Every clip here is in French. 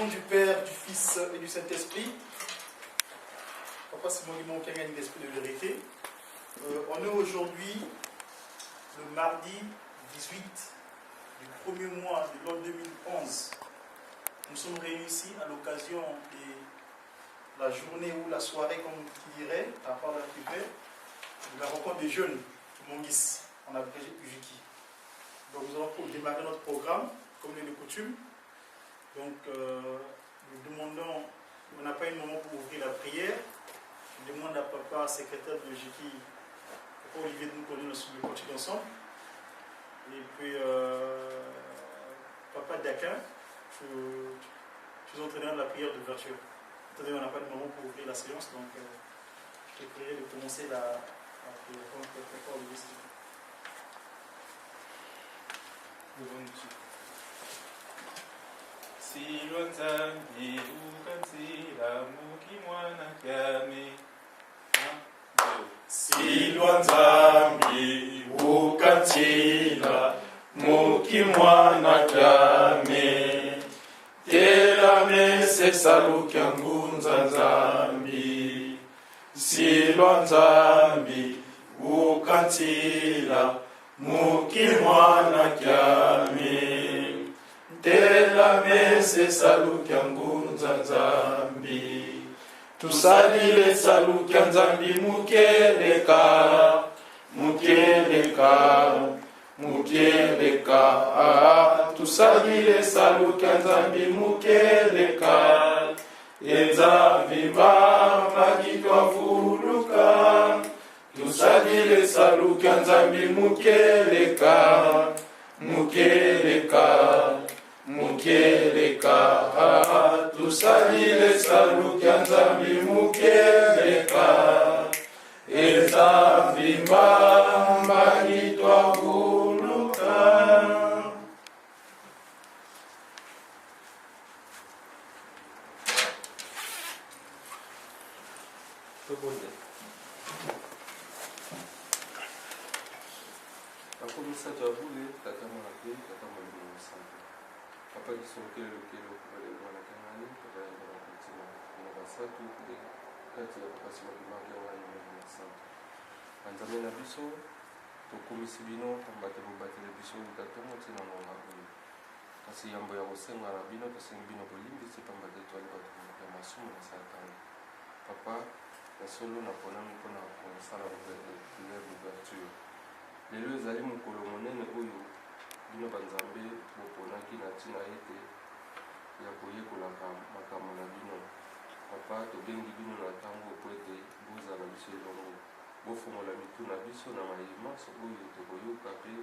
nom du Père, du Fils et du Saint-Esprit. Papa, c'est mon limon qui a un esprit de vérité. On est aujourd'hui le mardi 18 du premier mois de l'an 2011. Nous sommes réunis ici à l'occasion de la journée ou la soirée, comme qui dirait, à part la privée, de la rencontre des jeunes de Mongis, en abrégé Ujiki. Donc nous allons démarrer notre programme, comme il est de coutume. Donc nous demandons, on n'a pas eu de moment pour ouvrir la prière. Je demande à papa, secrétaire de Ujiki, papa Olivier, de nous connaître le continuer ensemble. Et puis papa Dakin, je suis entraîneur de la prière d'ouverture. Attendez, on n'a pas de moment pour ouvrir la séance, donc je te prierai de commencer la prière. Donc papa Olivier, s'il te plaît. Silwa nzambi ukanzila muki mwana kyame. Silwa nzambi ukanzila muki mwana kyame. Tela mese salukya ngunza nzambi. Silwa nzambi ukanzila muki mwana kyame. Tela mese salukya ngunza nzambi. Tusalile salukya nzambi mukeleka. Mukeleka. Mukeleka. Tusalile salukya nzambi mukeleka. Enzambi mama kitwa fuluka. Tusalile salukya nzambi mukeleka. Mukeleka. Mukeleka, tusalile salukya nzambi mukeleka. Ezambi mama kitwa fuluka. Akomisa twabule tata mwake tata mwalimu msante. Papa kisokele lokele okubale mwana kangani papa yanga bakutima na basatu kule kati ya papa simaki wani mwalimu msante. Anzame na biso tokomisi bino pambate bobatele biso utatomo tina ngonga uyu. Kasi yambo ya kosenga na bino tosengi bino bolimbisi pambate twali bato ya masumu na satani. Papa na solo na ponami mpona kosala l'ouverture. Lelo ezali mokolo monene oyo bino banzambe boponaki na ntina ete ya koyekolaka makambo na bino. Papa tobengi bino na ntango po ete bozala biso elongo, bofongola mitu na biso na mayema oyo tokoyoka mpe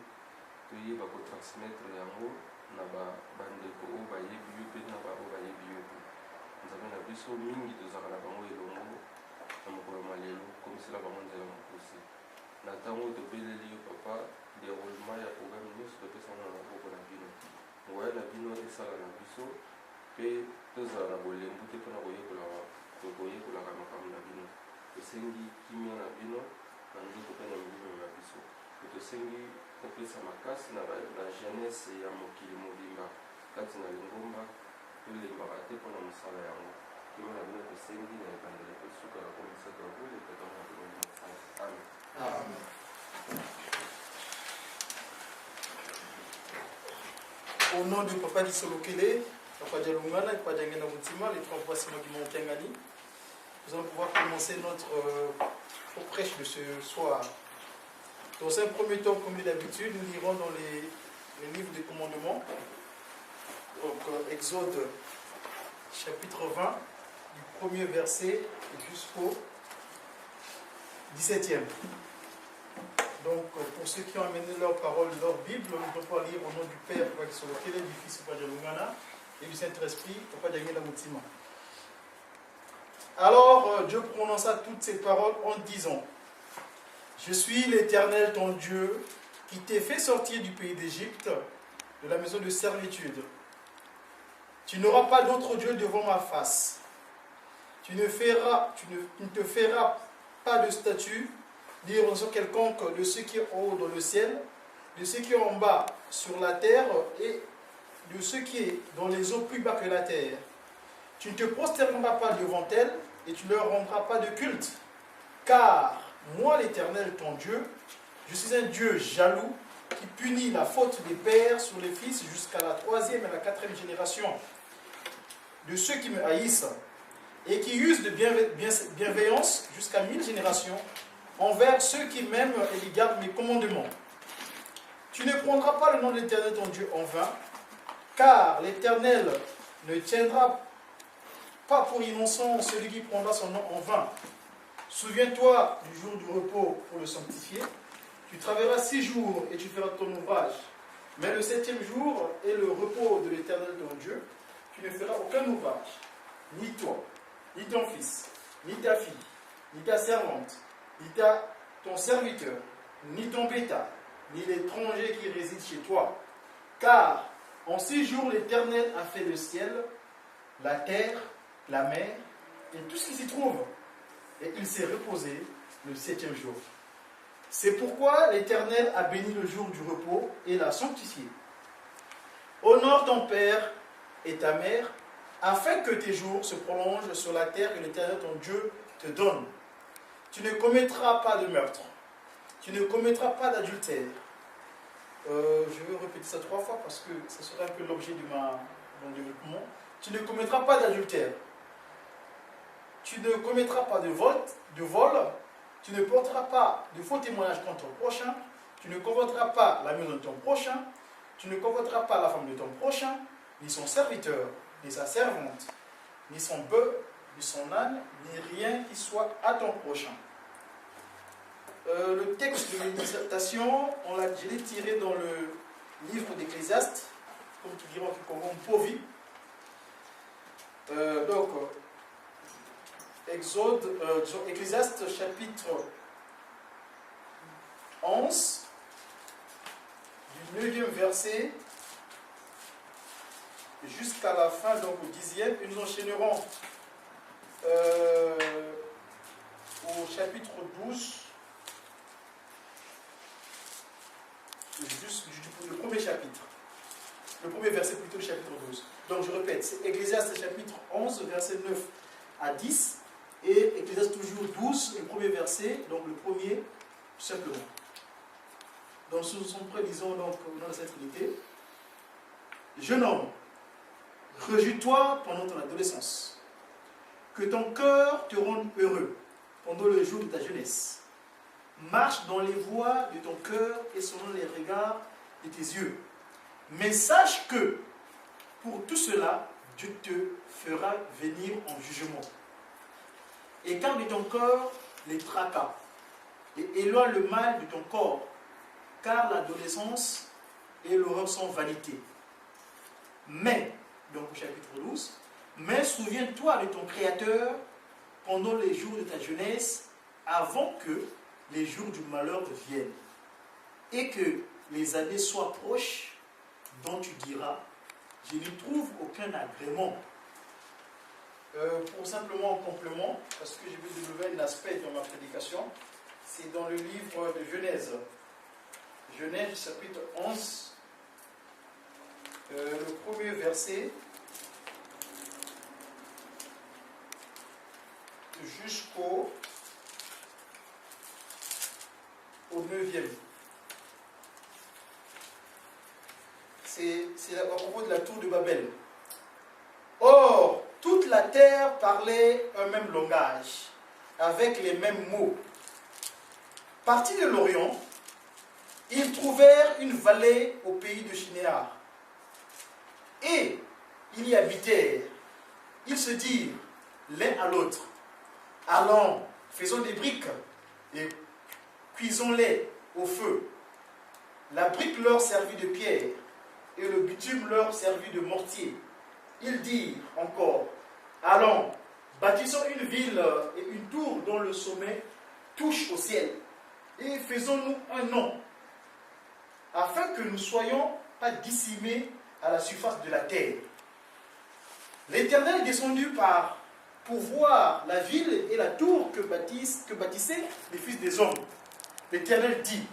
toyeba kotransmettre yango na bandeko oyo bayebi yo mpe na bao bayebi yo mpe. Nzambe na biso mingi tozalaka na bango elongo na mokolo malelo komisela bango nzela mokosi. Na ntango oyo tobeleli yo papa déroulement ya programme nyonso topesana na maboko na bino. Ngoya na bino esala na biso mpe tozala na bolembu te mpona koyekolaka makambo na bino. Tosengi kimia na bino na nzoto mpe na milimo na biso. Tosengi kopesa makasi na jeunesse ya mokili mobimba kati na lingomba tolembaka te mpona mosala yango. Kimia na bino tosengi na ebandeli kosuka na komisa twabule tata na bino mosala. Amen. Amen. Au nom du papa Dissolokele, papa Dialungana et papa Diangena Moutima, les trois voix Simagimo Kengani, nous allons pouvoir commencer notre prêche de ce soir. Dans un premier temps, comme d'habitude, nous lirons dans les livres des commandements, donc Exode chapitre 20, du premier verset jusqu'au 17e. Donc, pour ceux qui ont amené leur parole, leur Bible, nous allons pouvoir lire au nom du Père, Papa Dissolokele, du Fils, Papa Dialungana, et du Saint-Esprit, Papa Diangena Moutima. Alors, Dieu prononça toutes ces paroles en disant: Je suis l'Éternel ton Dieu, qui t'ai fait sortir du pays d'Égypte, de la maison de servitude. Tu n'auras pas d'autre Dieu devant ma face. Tu ne te feras pas de statue, ni raison quelconque de ceux qui sont en haut dans le ciel, de ceux qui sont en bas sur la terre, et de ce qui est dans les eaux plus bas que la terre. Tu ne te prosterneras pas devant elles et tu ne leur rendras pas de culte. Car moi, l'Éternel, ton Dieu, je suis un Dieu jaloux qui punit la faute des pères sur les fils jusqu'à la 3e et la 4e génération de ceux qui me haïssent et qui usent de bienveillance jusqu'à 1000 générations envers ceux qui m'aiment et qui gardent mes commandements. Tu ne prendras pas le nom de l'Éternel ton Dieu en vain, car l'Éternel ne tiendra pas pour innocent celui qui prendra son nom en vain. Souviens-toi du jour du repos pour le sanctifier. Tu travailleras 6 jours et tu feras ton ouvrage. Mais le 7e jour est le repos de l'Éternel ton Dieu. Tu ne feras aucun ouvrage, ni toi, ni ton fils, ni ta fille, ni ta servante, ni ton serviteur, ni ton bétail, ni l'étranger qui réside chez toi. Car en 6 jours l'Éternel a fait le ciel, la terre, la mer et tout ce qui s'y trouve. Et il s'est reposé le 7e jour. C'est pourquoi l'Éternel a béni le jour du repos et l'a sanctifié. Honore ton père et ta mère, afin que tes jours se prolongent sur la terre que l'Éternel ton Dieu te donne. Tu ne commettras pas de meurtre. Tu ne commettras pas d'adultère. Je vais répéter ça 3 fois parce que ça sera un peu l'objet de mon développement. Tu ne commettras pas d'adultère. Tu ne commettras pas de vol. Tu ne porteras pas de faux témoignages contre ton prochain. Tu ne convoiteras pas la maison de ton prochain. Tu ne convoiteras pas la femme de ton prochain, ni son serviteur, ni sa servante, ni son bœuf, ni son âne, ni rien qui soit à ton prochain. Le texte de l'initiation, je l'ai tiré dans le livre d'Ecclésiaste, comme tu diras qui commence Povi. Ecclésiaste chapitre 11, du 9e verset jusqu'à la fin, donc au 10e, et nous enchaînerons au chapitre 12, le premier chapitre. Le premier verset plutôt, le chapitre 12. Donc je répète, c'est Ecclésiaste chapitre 11, verset 9 à 10, et Ecclésiaste toujours 12, le premier verset, donc le premier, tout simplement. Donc nous sommes prêts, disons, donc, dans la Sainte Trinité. Jeune homme, réjouis-toi pendant ton adolescence, que ton cœur te rende heureux pendant le jour de ta jeunesse. Marche dans les voies de ton cœur et selon les regards de tes yeux. Mais sache que, pour tout cela, Dieu te fera venir en jugement. Écarte de ton corps les tracas et éloigne le mal de ton corps, car l'adolescence et l'horreur sont vanité. Mais, donc au chapitre 12, mais souviens-toi de ton Créateur pendant les jours de ta jeunesse, avant que les jours du malheur viennent, et que les années soient proches, dont tu diras, je n'y trouve aucun agrément. Pour simplement en complément, parce que je vais développer un aspect dans ma prédication, c'est dans le livre de Genèse. Genèse chapitre 11, le premier verset jusqu'au 9e. C'est à propos de la tour de Babel. Or, toute la terre parlait un même langage, avec les mêmes mots. Partis de l'Orient, ils trouvèrent une vallée au pays de Shinéar. Et ils y habitèrent. Ils se dirent l'un à l'autre, allons, faisons des briques et cuisons-les au feu. La brique leur servit de pierre et le bitume leur servit de mortier. Ils dirent encore, allons, bâtissons une ville et une tour dont le sommet touche au ciel, et faisons-nous un nom, afin que nous ne soyons pas dissimés à la surface de la terre. L'Éternel est descendu pour voir la ville et la tour que bâtissaient les fils des hommes. L'Éternel dit,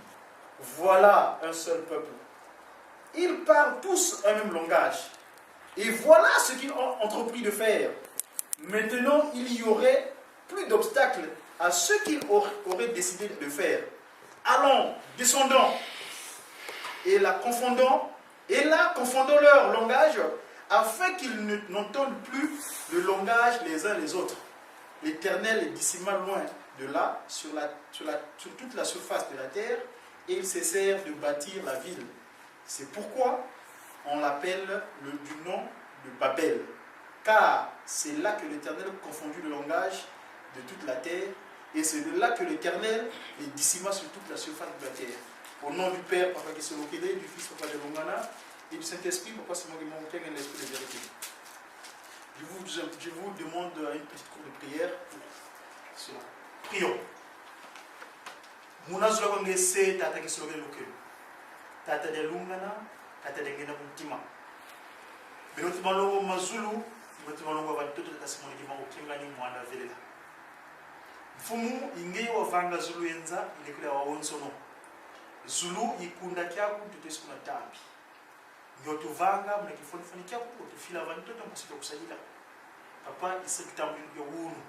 voilà un seul peuple. Ils parlent tous un même langage. Et voilà ce qu'ils ont entrepris de faire. Maintenant, il y aurait plus d'obstacles à ceux qui auraient décidé de le faire. Allons, descendons, et là, confondons leur langage, afin qu'ils n'entendent plus le langage les uns les autres. L'Éternel les décima loin de là, sur toute la surface de la terre, et ils cessèrent de bâtir la ville. C'est pourquoi on l'appelle du nom de Babel. Car c'est là que l'Éternel confondit le langage de toute la terre, et c'est de là que l'Éternel les décima sur toute la surface de la terre. Au nom du Père, Papa Kisolokele, du Fils, Papa de Longana, et du Saint-Esprit, Papa Simon Guimon, et l'Esprit de vérité. Je vous demande une petite cour de prière pour cela. Prions. Muna zula konge se tata Kisolokele lokele. Tata de Longana, tata de Ngena Muntima. Benotima longo mazulu, benotima longo vantoto tata Simon Guimon, Kingani Mwanda Velela. Mfumu ingeyo wavanga zulu yenza ilekule wa onsono. Zulu ikunda kyaku tutesi kuna tambi. Nyoto vanga mna kifoni kyaku utufila vantoto mpasito kusajila. Papa isa kitambi ya wunu.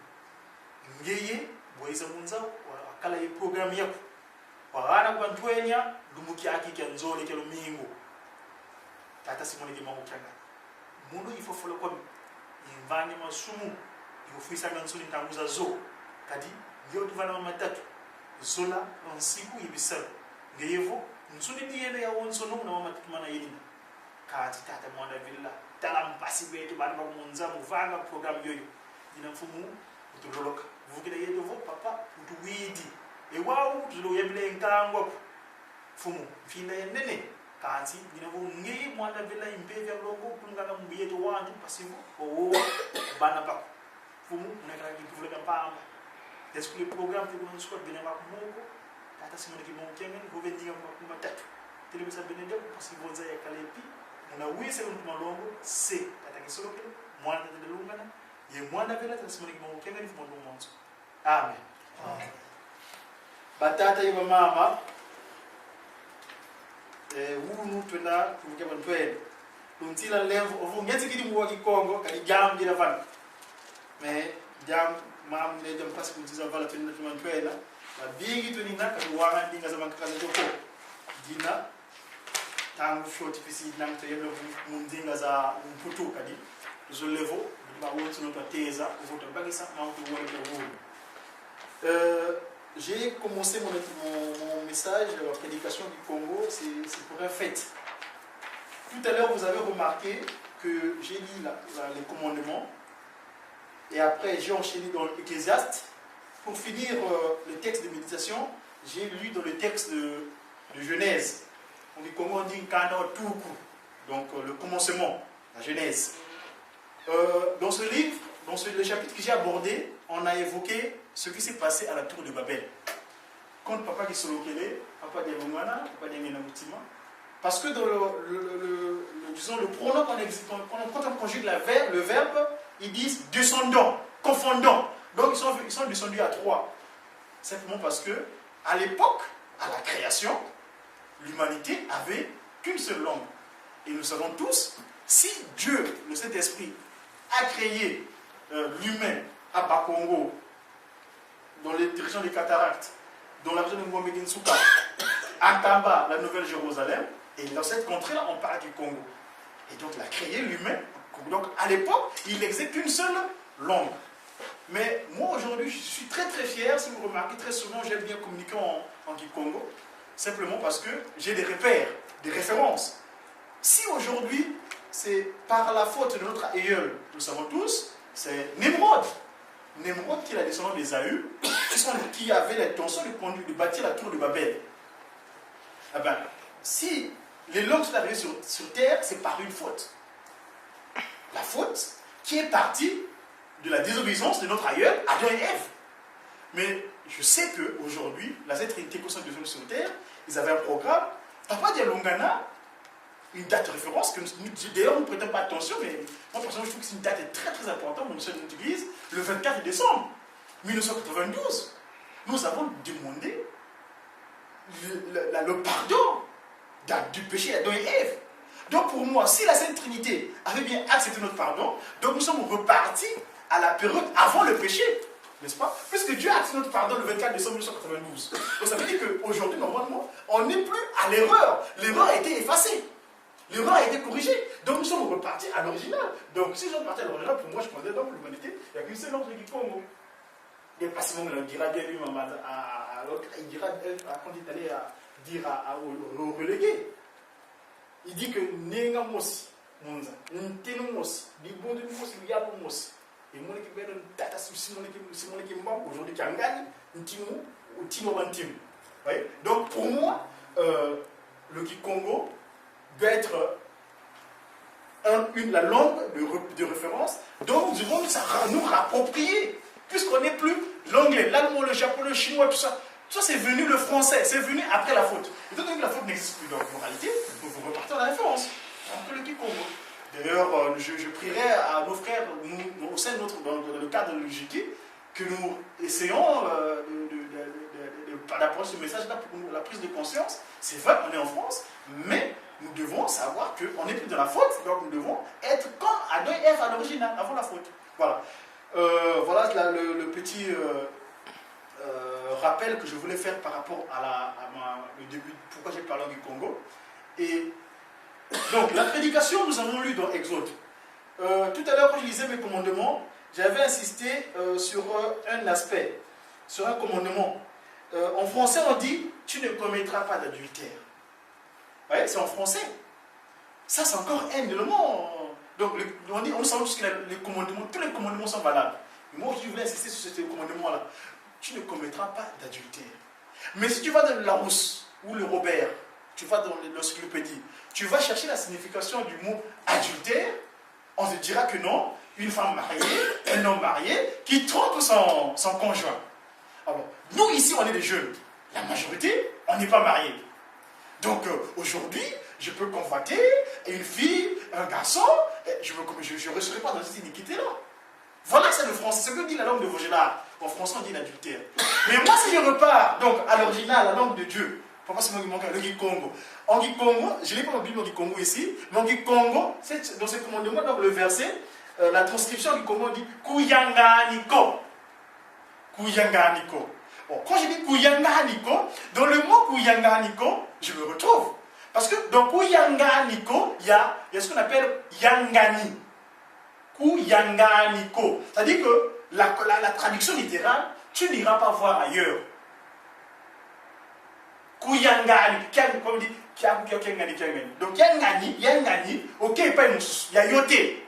Ngeye boiza munza wakala ye program yaku. Wagana kwa ntwenya lumuki aki kya nzole kelo mingu. Tata Simoni Guimon Kyanga. Mundu ifofola kwa imvange masumu. Ifofuisa ngansuni tanguza zo. Kadi ndio tuvana matatu. Zola onsiku ibisalo. Ngeyevo nsuni diene ya wonsono na mama tutumana yedina. Kati tata mwanda villa. Tala mpasi betu bana bamunza muvanga program yoyo. Dina mfumu utuloloka. Vukile yedo vo papa utuwidi. Ewawu tulo yebile nkangwa. Fumu file nene. Kati dina vo ngeye mwanda villa imbevya longo kungana mbiyeto wantu pasivu owo bana bako. Fumu unakala kivule kampamba. Est-ce que le programme que vous souhaitez bien avoir mongo tata Simon Guimon Kyanga vous venez dire ma tatu télé ça benende parce que vous avez kalepi on a oui c'est le malongo c'est tata Kisolokele moi tata de Longana et moi na vela tata Simon Guimon Kyanga ni fumo monzo amen batata yiba mama wunu tuna kumke bantwele luntila levo ovu ngeti kidi muwa Kikongo kadi jam dina van mais jam mam ne jam parce que vous avez la tenue de Mantuela la bingi to nina ka wanga dinga zaman ka joko dina tangu shoti fisi nam to yelo mundinga za mputu kadi zo levo ba wonto no teza voto bagisa mam to wona ko j'ai commencé mon message la prédication du Congo c'est pour un fait. Tout à l'heure vous avez remarqué que j'ai lu les commandements. Et après, j'ai enchaîné dans l'Ecclésiaste. Pour finir le texte de méditation, j'ai lu dans le texte de Genèse. On dit comment on dit Kana Tuku, donc le commencement, la Genèse. Dans ce livre, le chapitre que j'ai abordé, on a évoqué ce qui s'est passé à la tour de Babel. Quand Papa Kisolokele, Papa Diabongana, Papa Diangena Moutima, parce que dans le pronom, quand on conjugue le verbe, ils disent descendons, confondons. Donc ils sont descendus à 3. Simplement parce que, à l'époque, à la création, l'humanité avait qu'une seule langue. Et nous savons tous, si Dieu, le Saint-Esprit, a créé l'humain à Bakongo, dans les directions des cataractes, dans la région de Ngombe-Ginsuka, à Tamba, la Nouvelle-Jérusalem, et dans cette contrée-là, on parle du Congo. Et donc, il a créé l'humain. Donc, à l'époque, il n'existe qu'une seule langue. Mais moi, aujourd'hui, je suis très très fier. Si vous remarquez, très souvent, j'aime bien communiquer en Kikongo. Simplement parce que j'ai des repères, des références. Si aujourd'hui, c'est par la faute de notre aïeul, nous savons tous, c'est Nimrod. Nimrod qui est la descendante des Aïeux, qui avait l'intention de bâtir la tour de Babel. Eh bien, si les langues sont arrivées sur terre, c'est par une faute. La faute qui est partie de la désobéissance de notre aïeul, Adam et Ève. Mais je sais qu'aujourd'hui, la Trinité constante de Dieu sur terre, ils avaient un programme. Papa Dialongana, une date de référence, que d'ailleurs nous ne prêtons pas attention, mais moi personnellement je trouve que c'est une date très très importante dans notre église, le 24 décembre 1992. Nous avons demandé le pardon du péché d'Adam et Ève. Donc pour moi, si la Sainte Trinité avait bien accepté notre pardon, donc nous sommes repartis à la période avant le péché, n'est-ce pas? Puisque Dieu a acté notre pardon le 24 décembre 1992. Donc ça veut dire qu'aujourd'hui, normalement, on n'est plus à l'erreur. L'erreur a été effacée. L'erreur a été corrigée. Donc nous sommes repartis à l'original. Donc si je repartis à l'original, pour moi, je considère donc l'humanité, il n'y a qu'une seule langue qui Congo. Et parce qu'on dira bien lui, à l'autre, il dira, quand il est allé dire au relégué, il dit que Nenga Mosi, Monza, Nteno Mosi, Dibondi Mosi, Yabo Mosi. Et mon équipe est un tata si mon équipe aujourd'hui qui a gagné, Ntimo ou Tino Bantim. Donc pour moi, le Kikongo doit être la langue de référence dont nous devons nous rapproprier. Puisqu'on n'est plus l'anglais, l'allemand, le japonais, le chinois, tout ça. Ça, c'est venu le français, c'est venu après la faute. Étant donné que la faute n'existe plus dans la moralité, nous vous repartons à la référence. Entre le Kikongo. D'ailleurs, je prierai à nos frères, au sein de dans le cadre de l'UJK, que nous essayons d'approcher ce message-là pour la prise de conscience. C'est vrai, on est en France, mais nous devons savoir qu'on n'est plus dans la faute, donc nous devons être comme Adam et Ève à l'original, avant la faute. Voilà. Voilà le petit rappel que je voulais faire par rapport le début, pourquoi j'ai parlé du Congo. Et donc, la prédication, nous avons lu dans Exode. Tout à l'heure, quand je lisais mes commandements, j'avais insisté sur un aspect, sur un commandement. En français, on dit « Tu ne commettras pas d'adultère ». Vous voyez, c'est en français. Ça, c'est encore un élément. Donc, on sait tous que tous les commandements sont valables. Mais moi, je voulais insister sur ce commandement-là. Tu ne commettras pas d'adultère. Mais si tu vas dans le Larousse ou le Robert, tu vas dans l'encyclopédie, tu vas chercher la signification du mot adultère, on te dira que non, une femme mariée, un homme marié, qui trompe son conjoint. Alors, nous ici, on est des jeunes. La majorité, on n'est pas mariés. Donc, aujourd'hui, je peux convoiter une fille, un garçon, je ne serai pas dans cette iniquité-là. Voilà, c'est le français, c'est ce que dit la langue de Vaugénard. En français, on dit l'adultère. Mais moi, si je repars, donc, à l'original, la langue de Dieu, pourquoi c'est moi qui manque le Kikongo? En Kikongo, je n'ai pas ma Bible en Kikongo ici, mais en Kikongo, dans ce commandement, dans le verset, la transcription du Kikongo dit Kuyanganiko. Kuyanganiko. Bon, quand je dis Kuyanganiko, dans le mot Kuyanganiko, je me retrouve. Parce que dans Kuyanganiko, il y a ce qu'on appelle Yangani. Kuyanganiko. C'est-à-dire que la traduction littérale, tu n'iras pas voir ailleurs. Kuyangani, comme on dit, donc Yangani, ok, pas une il y a yoté.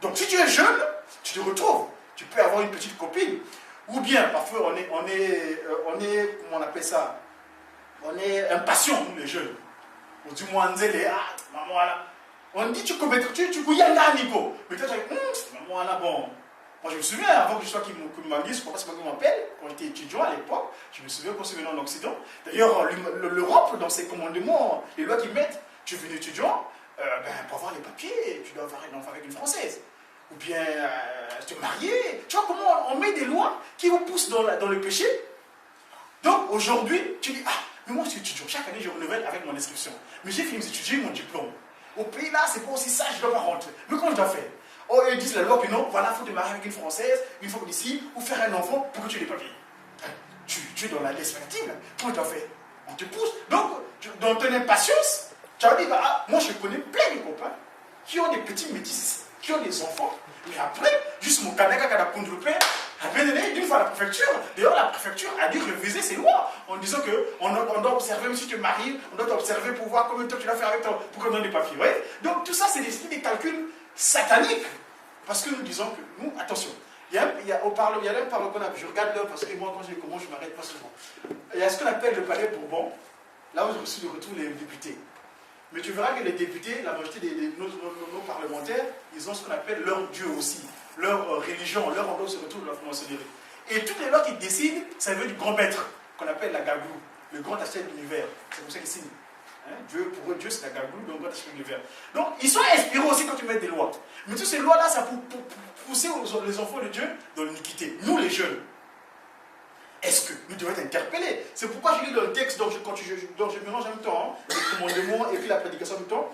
Donc si tu es jeune, tu te retrouves, tu peux avoir une petite copine, ou bien parfois on est comment on appelle ça, on est impatient, nous les jeunes. On dit moi maman là, on dit tu Kuyangani ko, mais toi tu dis maman là bon. Moi je me souviens, avant que je sois qui m'anglise, pourquoi c'est moi qui m'appelle, quand j'étais étudiant à l'époque, je me souviens qu'on se venait en Occident. D'ailleurs, l'Europe, dans ses commandements, les lois qu'ils mettent, tu es venu étudiant, pour avoir les papiers, tu dois avoir un enfant avec une Française. Ou bien, te marier. Tu vois comment on met des lois qui vous poussent dans le péché. Donc aujourd'hui, tu dis, mais moi je suis étudiant, chaque année je renouvelle avec mon inscription. Mais j'ai fini mes études, j'ai mon diplôme. Au pays là, c'est pas aussi ça, je dois pas rentrer. Mais comment je dois faire? Oh, ils disent la loi que non, voilà, il faut te marier avec une Française, une fois d'ici, ou faire un enfant pour que tu aies des papiers. Tu es dans la perspective, comment tu as fait? On te pousse. Donc, dans ton impatience, tu as dit, moi je connais plein de copains qui ont des petits métis, qui ont des enfants, mais après, juste mon canaka a conduit d'une fois à la préfecture. D'ailleurs, la préfecture a dû réviser ses lois en disant qu'on doit observer, même si tu es marié, on doit t'observer pour voir combien de temps tu dois faire avec toi pour qu'on donne des papiers. Ouais? Donc, tout ça, c'est des calculs satanique. Parce que nous disons que, nous, attention, il y a un parlement qu'on a, je regarde là parce que moi, quand je commence, je m'arrête pas souvent. Il y a ce qu'on appelle le palais Bourbon, là où je reçu de retour les députés. Mais tu verras que les députés, la majorité de nos parlementaires, ils ont ce qu'on appelle leur Dieu aussi, leur religion, leur endroit où se retrouve la franc-maçonnerie. Et toutes les lois qu'ils décident, ça veut du grand maître, qu'on appelle la Gaglou, le grand acheteur de l'univers. C'est comme ça qu'ils signent. Dieu, pour eux, Dieu c'est la Gaglou, donc grand acheteur de l'univers. Donc, ils sont inspirés aussi quand tu mets des lois. Mais toutes ces lois-là, ça pour pousser les enfants de Dieu dans l'iniquité. Nous, les jeunes, est-ce que nous devons être interpellés? C'est pourquoi je lis dans le texte dont je mélange en même temps, le commandement et puis la prédication en même temps.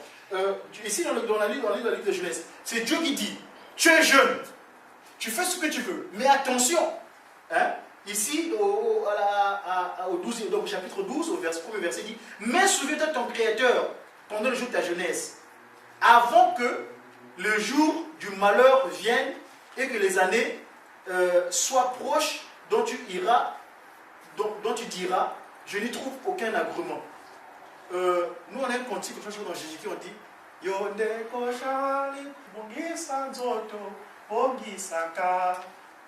Ici, dans la livre de Genèse, c'est Dieu qui dit, tu es jeune, tu fais ce que tu veux. Mais attention, hein, ici, au 12, donc au chapitre 12, au premier verset, dit « Mais souviens-toi de ton Créateur pendant le jour de ta jeunesse, avant que le jour du malheur vienne et que les années soient proches dont tu iras, dont tu diras, je n'y trouve aucun agrément. » Nous, on a un cantique dans Jésus-Christ, on dit « Yonde koshali, mongisa nzoto, mongisa ka,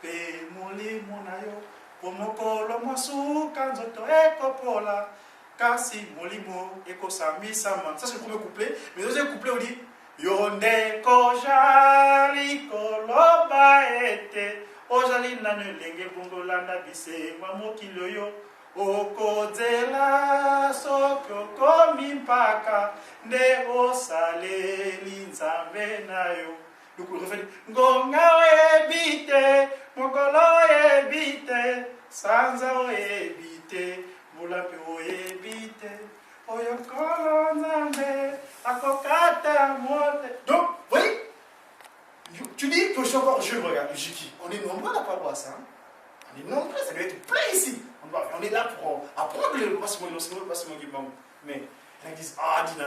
pe moli monayo, pomokolo masuka nzoto ekopola, kasi molimo ekosamisama. » Ça, c'est le premier couplet. Mais le deuxième couplet, on dit Yonde koshali koloba ete, ojali nanu lenge bongolanda bise mamokilo yo. Okozela soko komi mpaka nde osaleli nzambe na yo. Donc le refrain dit ngonga oyebite mokolo oyebite sanza oyebite mulapi oyebite oyokolo nzambe akokata mote. Donc vous voyez, tu dis que je suis encore jeune, regarde le Jiki. On est nombreux à pas voir ça. Hein? On est nombreux, ça doit être plein ici. On est là pour apprendre le passement du monde. Mais ils disent, ah, dis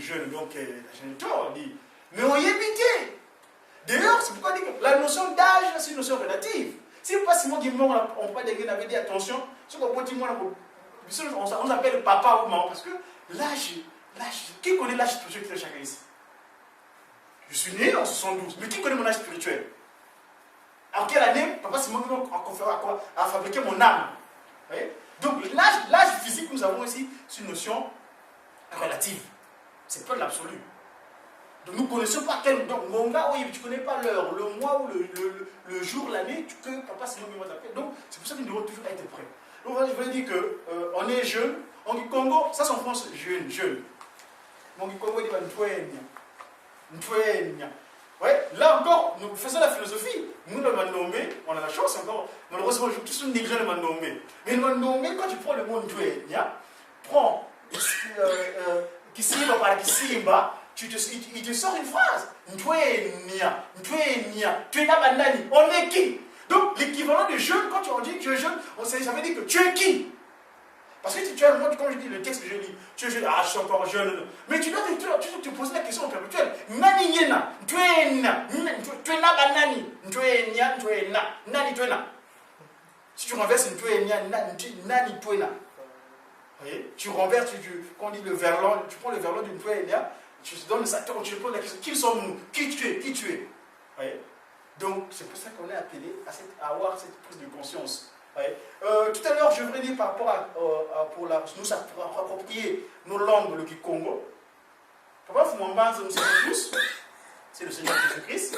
jeune, donc j'ai tort, dit. Mais on y est habité. D'ailleurs, c'est pourquoi on dit que la notion d'âge, c'est une notion relative. Si le passement du monde, on peut pas dit attention, ce qu'on peut dire, on appelle papa ou maman, parce que l'âge, qui connaît l'âge spirituel de chacun ici? Je suis né en 72, mais qui connaît mon âge spirituel? En quelle année papa Simon a fabriqué mon âme? Oui? Donc l'âge physique que nous avons ici, c'est une notion relative. C'est pas l'absolu. Donc nous ne connaissons pas quel. Donc mon gars, oui, tu ne connais pas l'heure, le mois ou le jour, l'année que papa Simon m'a appelé. Donc c'est pour ça que nous devons toujours être prêts. Donc voilà, je voulais dire qu'on est jeune. On dit Congo, ça c'est en France, jeune. On dit Congo, il dit Ntouenya. Ouais, là encore, nous faisons la philosophie. Nous, le Mandomé, on a la chance encore. Malheureusement, tous nous négligent le Mandomé. Mais le Mandomé, quand tu prends le mot Ntouenya, prends Kisimba par Kisimba, il te sort une phrase. Ntouenya, tu es là, Bandani. On est qui? Donc, l'équivalent de jeune, quand on dit que tu es jeune, ça veut dire que tu es qui? Parce que tu as le mot, quand je dis le texte que je lis, tu es jeune, ah, je suis encore jeune. Mais tu dois te poser la question perpétuelle. Nani yena, tu es na banani, tu es na, nani tu es na. Si tu renverses tu es nani tu es na. Tu renverses, quand on dit le verlan, tu prends le verlan d'une tu es na, tu te donnes ça, tu te poses la question, qui sommes-nous? Qui tu es? Voyez? Donc c'est pour ça qu'on est appelé à avoir cette prise de conscience. Tout à l'heure, je voudrais dire par rapport pour nous approprier nos langues, le Kikongo. Papa Fumambanza, nous savons tous, c'est le Seigneur Jésus-Christ.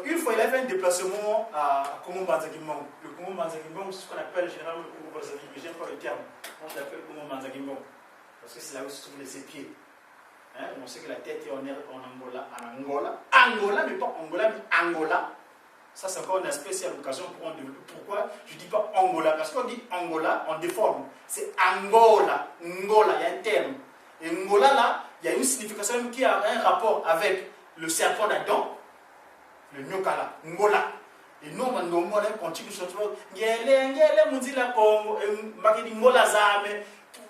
Une fois, il a fait un déplacement à Congo-Banza-Kimbang. Le Congo-Banza-Kimbang, c'est ce qu'on appelle généralement le Congo-Brazzaville, mais j'aime pas le terme. On l'appelle Congo-Banza-Kimbang. Parce que c'est là où se trouvent les pieds. Hein? On sait que la tête est en Angola. Angola, mais pas Angola, mais Angola. Ça, c'est encore un aspect, c'est à l'occasion pour en développer. Pourquoi je ne dis pas Angola? Parce qu'on dit Angola, on déforme. C'est Angola. Angola, il y a un terme. Et Angola, là, il y a une signification qui a un rapport avec le serpent d'Adam, le Nyokala, Angola. Et nous, on a un continu sur le il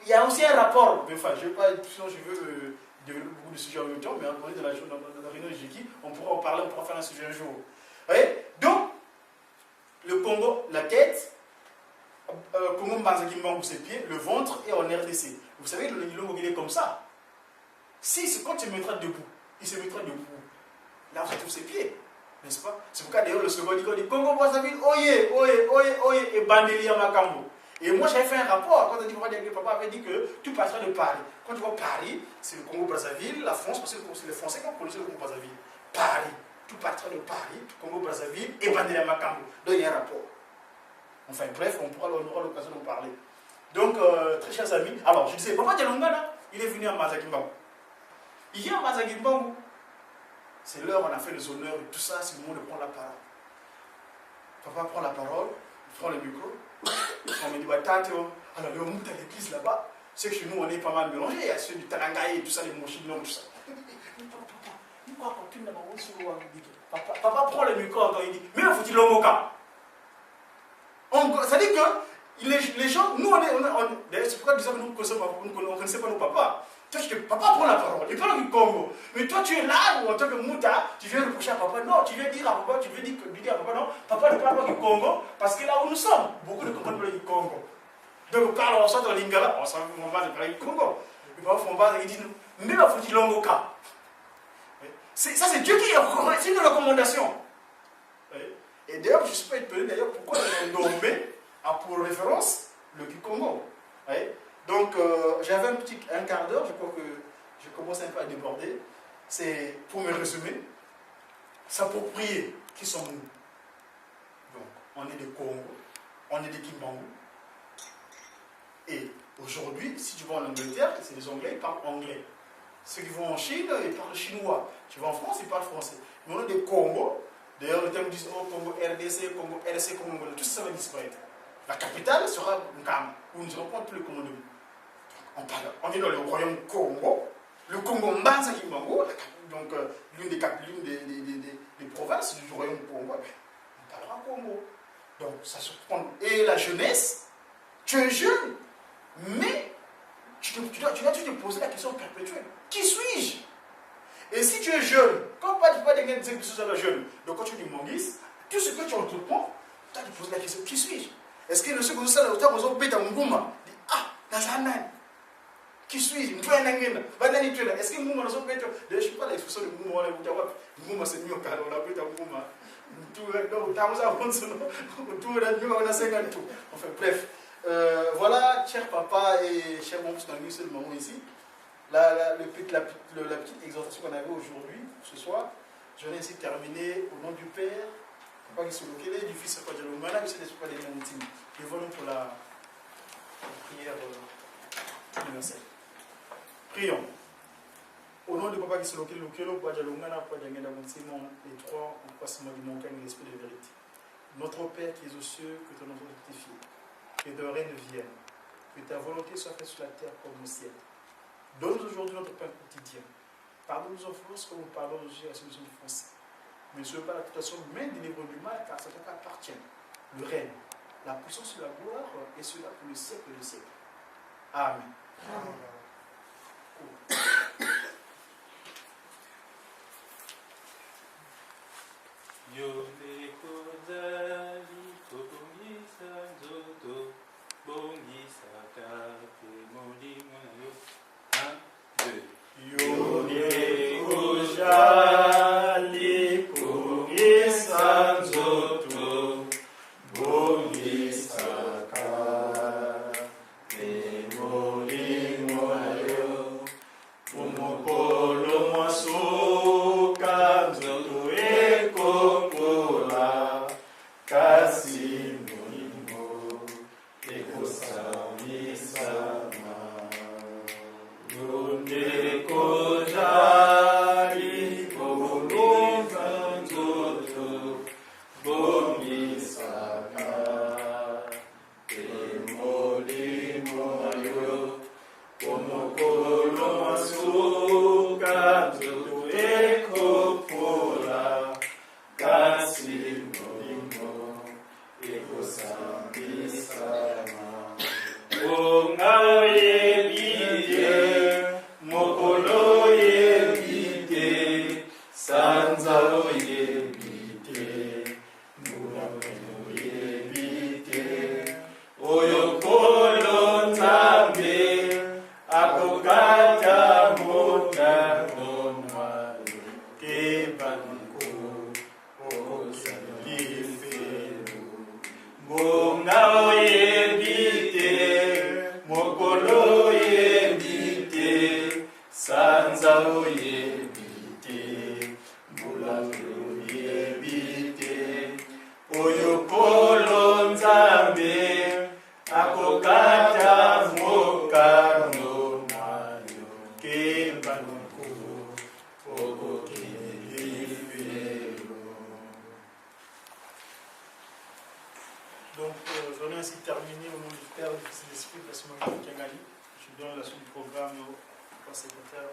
y a aussi un rapport. Enfin, je ne veux pas, sinon je veux développer beaucoup de sujets en même temps, mais on dans la réunion de Jiki, on pourra en parler, on pourra faire un sujet un jour. Donc, le Congo, la tête, Congo Mbanza-Kimbang, ses pieds, le ventre et en RDC. Vous savez, le Nilongo, il est comme ça. Si c'est quand il se mettra debout, il se mettra debout. Là, on se trouve ses pieds, n'est-ce pas? C'est pourquoi d'ailleurs le second dit Congo Brazzaville, oye, et Bandeli à Makambo. Et moi j'avais fait un rapport, quand on dit papa avait dit que tu passeras de Paris. Quand tu vois Paris, c'est le Congo Brazzaville, la France, parce que c'est les Français qui ont produit le Congo Brazzaville. Paris. Tu partiras de Paris, Congo Brazzaville et Bandeli à Makambo. Donc il y a un rapport. Enfin bref, on aura l'occasion d'en parler. Donc, très chers amis, alors je disais, Papa Dialongana, il est venu à Mbanza-Kimbang. Il est à Mbanza-Kimbang. C'est l'heure, on a fait les honneurs et tout ça, c'est le moment de prendre la parole. Papa prend la parole, il prend le micro. On me dit, bah, alors le monte à l'église là-bas, c'est que chez nous on est pas mal mélangé, il y a ceux du Tarangaï, tout ça, les Mochinos, tout ça. quoi quand tu n'as pas sur le papa prend le micro quand il dit mais il faut-il l'homoka. Ça dit que les gens, nous c'est pourquoi nous ne connaissons pas nos papas. Toi, papa prend la parole, il parle du Congo. Mais toi, tu es là, ou en tant que mouta, tu viens reprocher à papa. Non, tu viens dire à papa, tu veux dire à papa, non, papa ne parle pas du Congo, parce que là où nous sommes, beaucoup ne comprennent pas du Congo. Donc, quand on sort en lingala, on sent qu'on va parler du Congo. Et parfois, il dit, mais il faut dire l'ongoka. Ça, c'est Dieu qui est, c'est une recommandation. Et d'ailleurs, je ne suis pas étonné d'ailleurs pourquoi ils ont nommé pour référence le Congo. Donc, j'avais un quart d'heure, je crois que je commence un peu à déborder. C'est pour me résumer, s'approprier qui sommes-nous. Donc, on est des Congo, on est des Kimbangu. Et aujourd'hui, si tu vas en Angleterre, c'est les Anglais, ils parlent anglais. Ceux qui vont en Chine, ils parlent chinois. Tu vas en France, ils parlent français. Mais on est des Congo. D'ailleurs, le terme dit Congo RDC, Congo RC, Congo Angola, tout ça va disparaître. La capitale sera Nkam, où nous ne serons plus le Congo de nous. On est dans le royaume Congo, le Congo Mbanza Kimbangu, donc l'une des provinces du royaume Congo. On parlera Congo. Donc ça se prend. Et la jeunesse, tu es jeune, mais tu dois te poser la question perpétuelle. Qui suis-je? Et si tu es jeune, quand pas des gens qui sont jeunes, donc quand tu dis Mongis, tout ce que tu entreprends, tu dois te poser la question, qui suis-je? Est-ce que le second ça, le temps où on dit ah, Nazanan, qui suis-je? Est-ce que Mouma nous peut-être, je ne sais pas l'expression de Mouma, Mouma c'est mieux car on l'appelle Mouma. Enfin bref, voilà, cher papa et cher maman, c'est un seul moment ici. La petite exhortation qu'on avait aujourd'hui, ce soir, je vais ainsi terminer au nom du Père, Papa Gisolokele, du Fils Akwadjalomana, et c'est l'Esprit des Montines. Et voilà pour la prière universelle. Prions. Au nom de Papa Gisolokele, Lokelo, Akwadjalomana, Akwadjangenda Montine, les trois, en passement du montagne et l'Esprit de vérité. Notre Père qui es aux cieux, que ton nom soit sanctifié, que ton règne vienne, que ta volonté soit faite sur la terre comme au ciel. Donne-nous aujourd'hui notre pain quotidien. Pardonne nos offenses comme nous pardonnons aussi à ceux qui nous offensés. Mais ne sois pas la tentation, mais délivre du mal, car ça t'appartient. Le règne, la puissance et la gloire, et cela pour le siècle des siècles. Amen. Donc, j'en ai ainsi terminé au nom du Père, du Fils et de l'Esprit, de la Semaine de Kiangali. Je donne la suite du programme au secrétaire.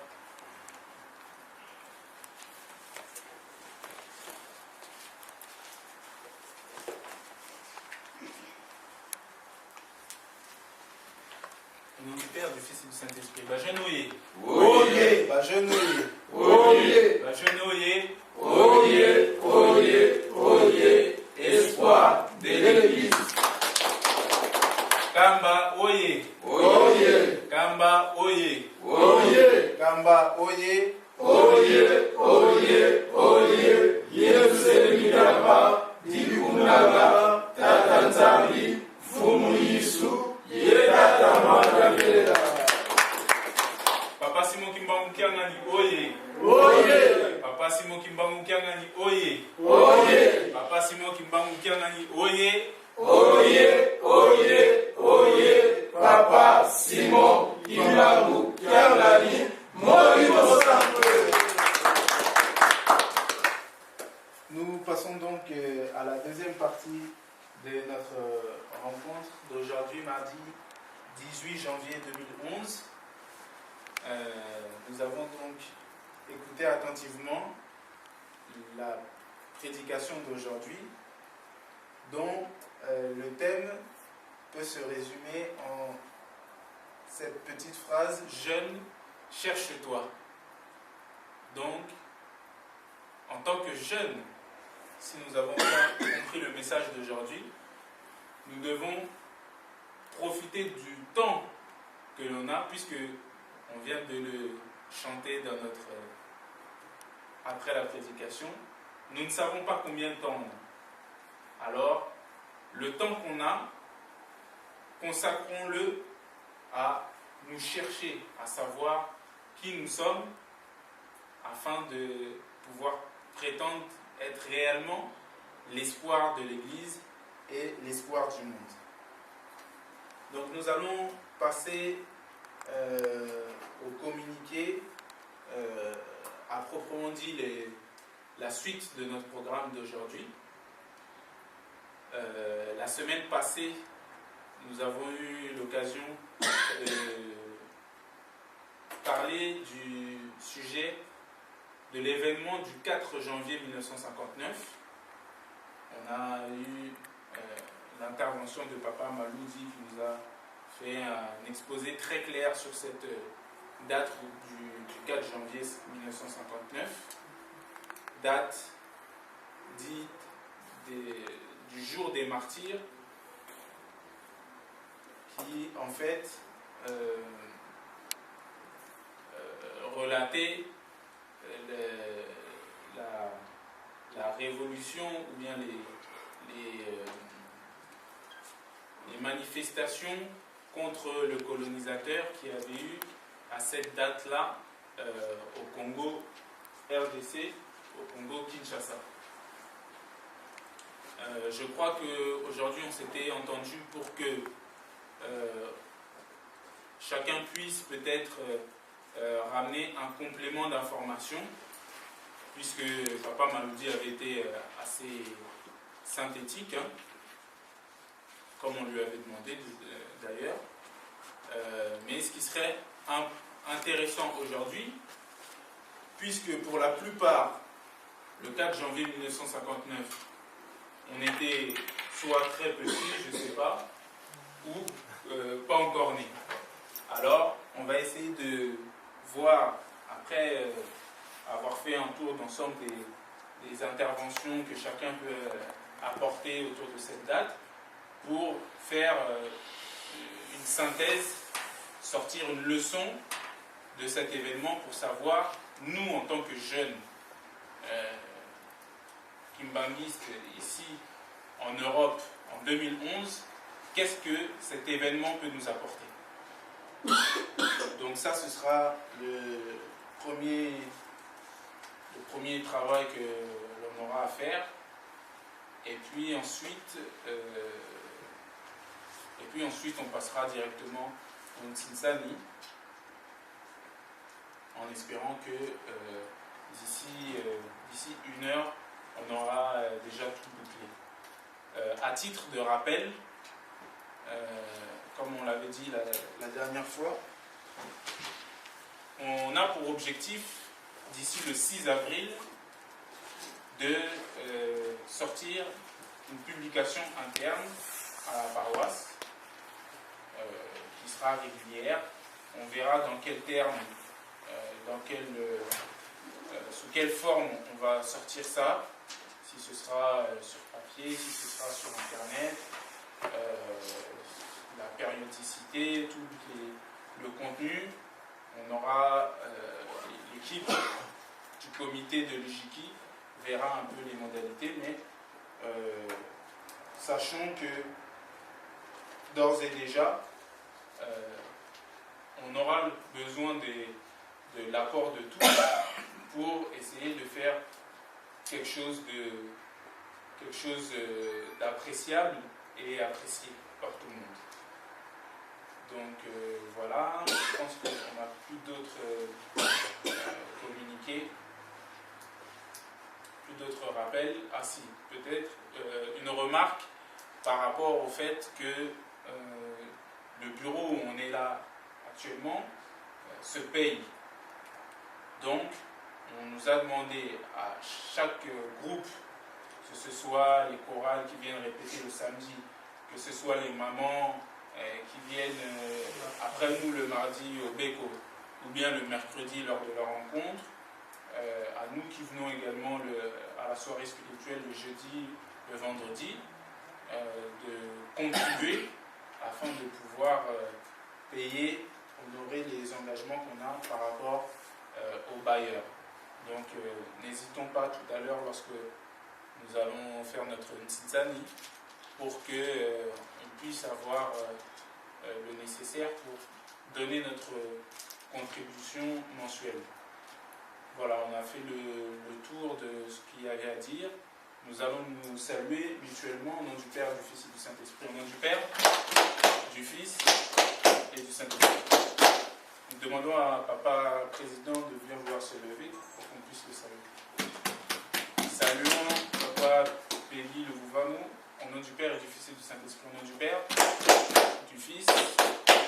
Père, du Fils et du Saint-Esprit. Bajenouye. Oye, Bajenouye. oye, Bajenouye. oye, oye, oye, espoir de l'Église. Kamba Oye. Oye, Kamba Oye. oye, Kamba Oye. oye, oye, oye, Yesu Midaba, Dikunaga, Tata Nzambi, Fumu Yisu, Yedata Magabela. Papa Simon Kimbangu Kiangani Oye. Oye, Papa Simon Kimbangu Kiangani Oye. oye, Papa Simon Kimbangu Kiangani Oye. oye, oye, oye, Papa Simon Kimbangu Kiangani, Morimo Sample. Nous passons donc à la deuxième partie de notre rencontre d'aujourd'hui, mardi 18 janvier 2011. Nous avons donc écouté attentivement la prédication d'aujourd'hui, dont le thème peut se résumer en cette petite phrase « Jeune, cherche-toi ». Donc, en tant que jeune, si nous avons bien compris le message d'aujourd'hui, nous devons profiter du temps que l'on a, puisque on vient de le chanter dans notre après la prédication. Nous ne savons pas combien de temps on a. Alors, le temps qu'on a, consacrons-le à nous chercher, à savoir qui nous sommes, afin de pouvoir prétendre être réellement l'espoir de l'Église et l'espoir du monde. Donc nous allons passer au communiqué, à proprement dit la suite de notre programme d'aujourd'hui. La semaine passée, nous avons eu l'occasion de parler du sujet de l'événement du 4 janvier 1959. On a eu l'intervention de Papa Maloudi qui nous a fait un exposé très clair sur cette date du 4 janvier 1959, date dite du jour des martyrs, qui en fait relatait la révolution ou bien les manifestations contre le colonisateur qui avait eu à cette date-là au Congo RDC, au Congo Kinshasa. Je crois qu'aujourd'hui on s'était entendu pour que chacun puisse peut-être ramener un complément d'information, puisque Papa Maloudi avait été assez synthétique, hein, comme on lui avait demandé d'ailleurs. Mais ce qui serait intéressant aujourd'hui, puisque pour la plupart, le 4 janvier 1959, on était soit très petit, je ne sais pas, ou pas encore né. Alors, on va essayer de voir, après avoir fait un tour d'ensemble des interventions que chacun peut apporter autour de cette date, pour faire une synthèse, sortir une leçon de cet événement pour savoir, nous en tant que jeunes kimbanguistes ici en Europe en 2011, qu'est-ce que cet événement peut nous apporter. Donc ça, ce sera le premier travail que l'on aura à faire. Et puis ensuite, on passera directement au Ntsinsani, en espérant que d'ici 1 heure, on aura déjà tout bouclé. À titre de rappel, comme on l'avait dit la dernière fois, on a pour objectif, d'ici le 6 avril, de sortir une publication interne à la paroisse, qui sera régulière, on verra dans quels termes, sous quelle forme on va sortir ça, si ce sera sur papier, si ce sera sur Internet, la périodicité, tout le contenu. On aura l'équipe du comité de l'UJIKI verra un peu les modalités, mais sachons que d'ores et déjà, on aura besoin de l'apport de tous pour essayer de faire quelque chose d'appréciable et apprécié par tout le monde. Donc voilà, je pense qu'on n'a plus d'autres communiqués, plus d'autres rappels. Ah si, peut-être une remarque par rapport au fait que le bureau où on est là actuellement se paye. Donc, on nous a demandé à chaque groupe, que ce soit les chorales qui viennent répéter le samedi, que ce soit les mamans qui viennent après nous le mardi au Beko, ou bien le mercredi lors de leur rencontre, à nous qui venons également à la soirée spirituelle le jeudi, le vendredi, de contribuer afin de pouvoir payer, honorer les engagements qu'on a par rapport aux bailleurs. Donc n'hésitons pas tout à l'heure lorsque nous allons faire notre Ntsitsani pour qu'on puisse avoir le nécessaire pour donner notre contribution mensuelle. Voilà, on a fait le tour de ce qu'il y avait à dire. Nous allons nous saluer mutuellement au nom du Père, du Fils et du Saint-Esprit. Au nom du Père, du Fils et du Saint-Esprit. Nous demandons à Papa Président de bien vouloir se lever pour qu'on puisse le saluer. Saluons Papa Péli le Vouvamo, au nom du Père et du Fils et du Saint-Esprit. Au nom du Père, du Fils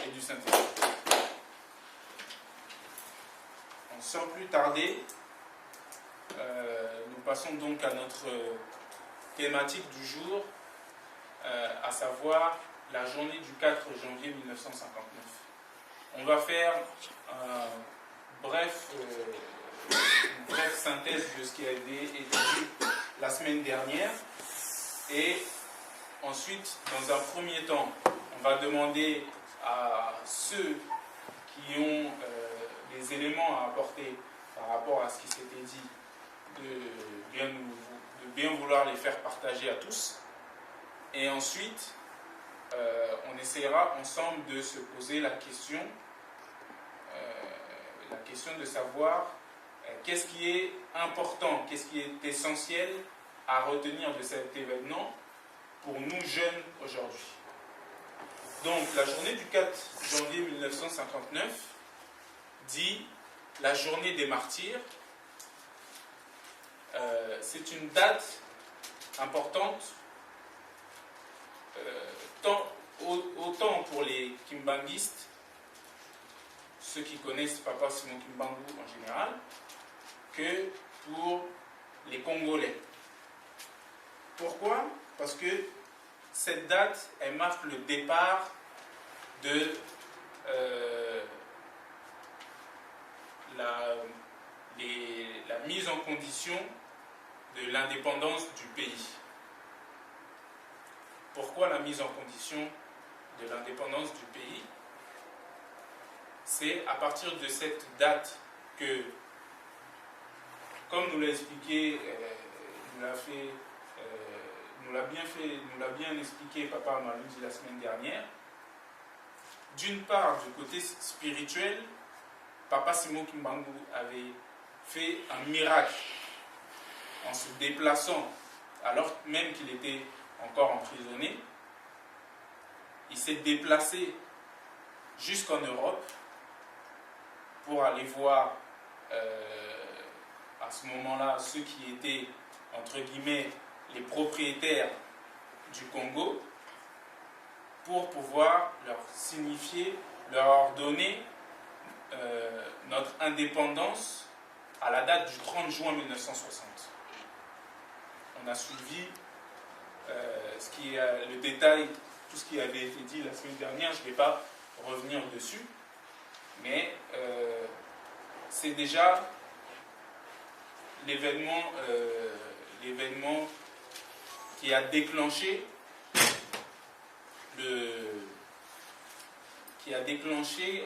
et du Saint-Esprit. Sans plus tarder, nous passons donc à notre thématique du jour, à savoir la journée du 4 janvier 1959. On va faire une brève synthèse de ce qui a été dit la semaine dernière et ensuite, dans un premier temps, on va demander à ceux qui ont des éléments à apporter par rapport à ce qui s'était dit de bien vouloir les faire partager à tous. Et ensuite, on essaiera ensemble de se poser la question de savoir qu'est-ce qui est important, qu'est-ce qui est essentiel à retenir de cet événement pour nous jeunes aujourd'hui. Donc, la journée du 4 janvier 1959 dit la journée des martyrs. C'est une date importante autant pour les kimbanguistes, ceux qui connaissent Papa Simon Kimbangu en général, que pour les Congolais. Pourquoi? Parce que cette date, elle marque le départ de la mise en condition de l'indépendance du pays. Pourquoi la mise en condition de l'indépendance du pays? C'est à partir de cette date que, comme nous l'a expliqué, nous l'a bien expliqué Papa Malouzi la semaine dernière, d'une part, du côté spirituel, Papa Simon Kimbangu avait fait un miracle en se déplaçant, alors même qu'il était encore emprisonné. Il s'est déplacé jusqu'en Europe pour aller voir à ce moment-là ceux qui étaient, entre guillemets, les propriétaires du Congo, pour pouvoir leur signifier, leur donner notre indépendance à la date du 30 juin 1960. On a suivi le détail, tout ce qui avait été dit la semaine dernière, je ne vais pas revenir dessus. mais c'est déjà l'événement qui a déclenché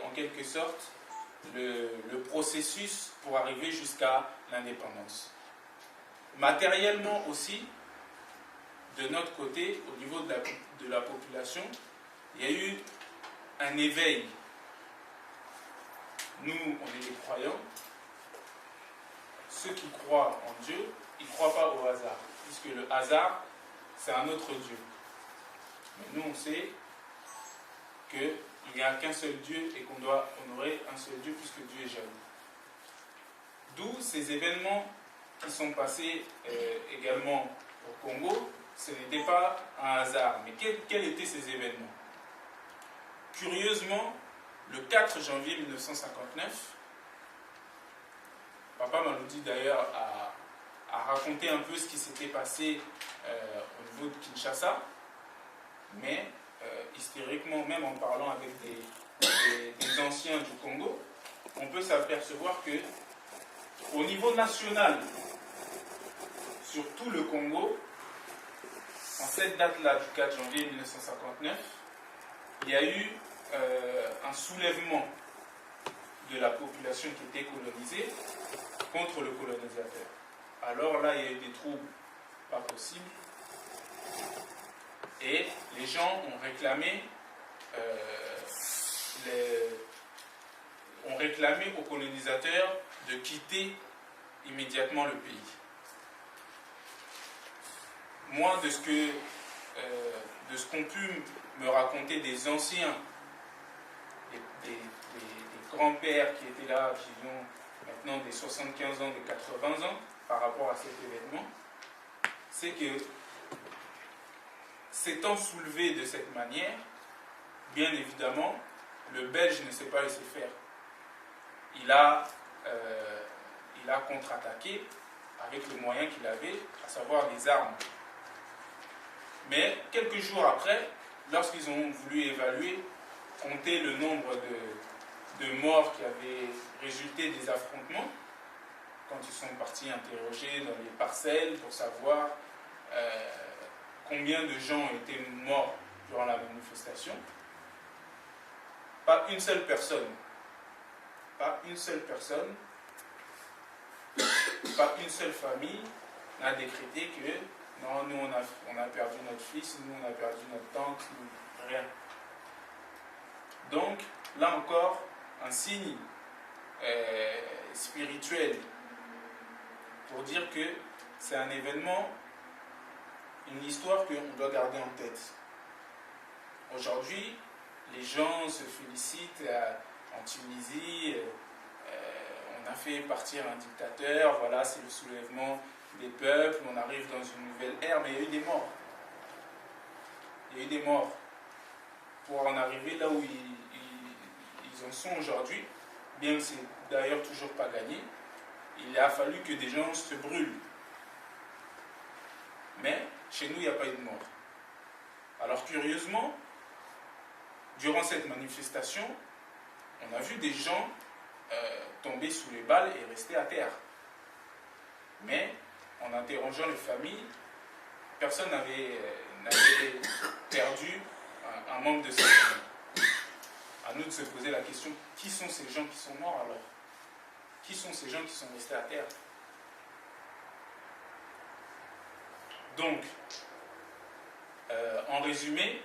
en quelque sorte le processus pour arriver jusqu'à l'indépendance. Matériellement aussi, de notre côté, au niveau de la population, il y a eu un éveil. Nous, on est des croyants. Ceux qui croient en Dieu, ils ne croient pas au hasard, puisque le hasard, c'est un autre Dieu. Mais nous, on sait qu'il n'y a qu'un seul Dieu et qu'on doit honorer un seul Dieu, puisque Dieu est jaloux. D'où ces événements qui sont passés également au Congo. Ce n'était pas un hasard. Mais quels étaient ces événements? Curieusement, le 4 janvier 1959, Papa Maloudi d'ailleurs a raconté un peu ce qui s'était passé au niveau de Kinshasa, mais historiquement, même en parlant avec des anciens du Congo, on peut s'apercevoir que au niveau national, sur tout le Congo, en cette date-là, du 4 janvier 1959, il y a eu un soulèvement de la population qui était colonisée contre le colonisateur. Alors là, il y a eu des troubles pas possibles. Et les gens ont réclamé aux colonisateurs de quitter immédiatement le pays. Moi, de ce qu'ont pu me raconter des anciens, des grands-pères qui étaient là, qui ont maintenant des 75 ans, des 80 ans, par rapport à cet événement, c'est que s'étant soulevé de cette manière, bien évidemment, le Belge ne s'est pas laissé faire. Il a contre-attaqué avec les moyens qu'il avait, à savoir les armes. Mais quelques jours après, lorsqu'ils ont voulu évaluer, compter le nombre de morts qui avaient résulté des affrontements, quand ils sont partis interroger dans les parcelles pour savoir combien de gens étaient morts durant la manifestation, pas une seule personne, pas une seule famille n'a décrété que non, nous on a perdu notre fils, nous on a perdu notre tante, rien. Donc, là encore, un signe spirituel pour dire que c'est un événement, une histoire qu'on doit garder en tête. Aujourd'hui, les gens se félicitent en Tunisie, on a fait partir un dictateur, voilà, c'est le soulèvement des peuples, on arrive dans une nouvelle ère, mais il y a eu des morts. Il y a eu des morts. Pour en arriver là où ils en sont aujourd'hui, bien que c'est d'ailleurs toujours pas gagné, il a fallu que des gens se brûlent. Mais chez nous, il n'y a pas eu de mort. Alors curieusement, durant cette manifestation, on a vu des gens tomber sous les balles et rester à terre. Mais en interrogeant les familles, personne n'avait perdu un membre de sa famille. À nous de se poser la question, qui sont ces gens qui sont morts alors? Qui sont ces gens qui sont restés à terre? Donc, en résumé,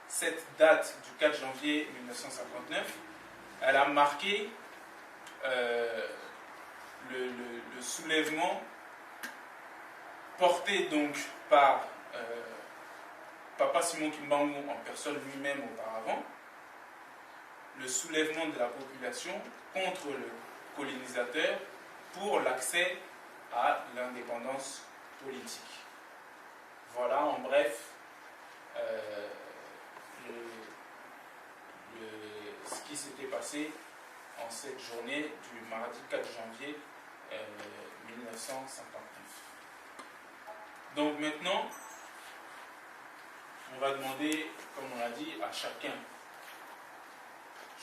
cette date du 4 janvier 1959, elle a marqué le soulèvement porté donc par Papa Simon Kimbangu en personne lui-même auparavant, le soulèvement de la population contre le colonisateur pour l'accès à l'indépendance politique. Voilà en bref ce qui s'était passé en cette journée du mardi 4 janvier 1959. Donc maintenant, on va demander, comme on l'a dit, à chacun.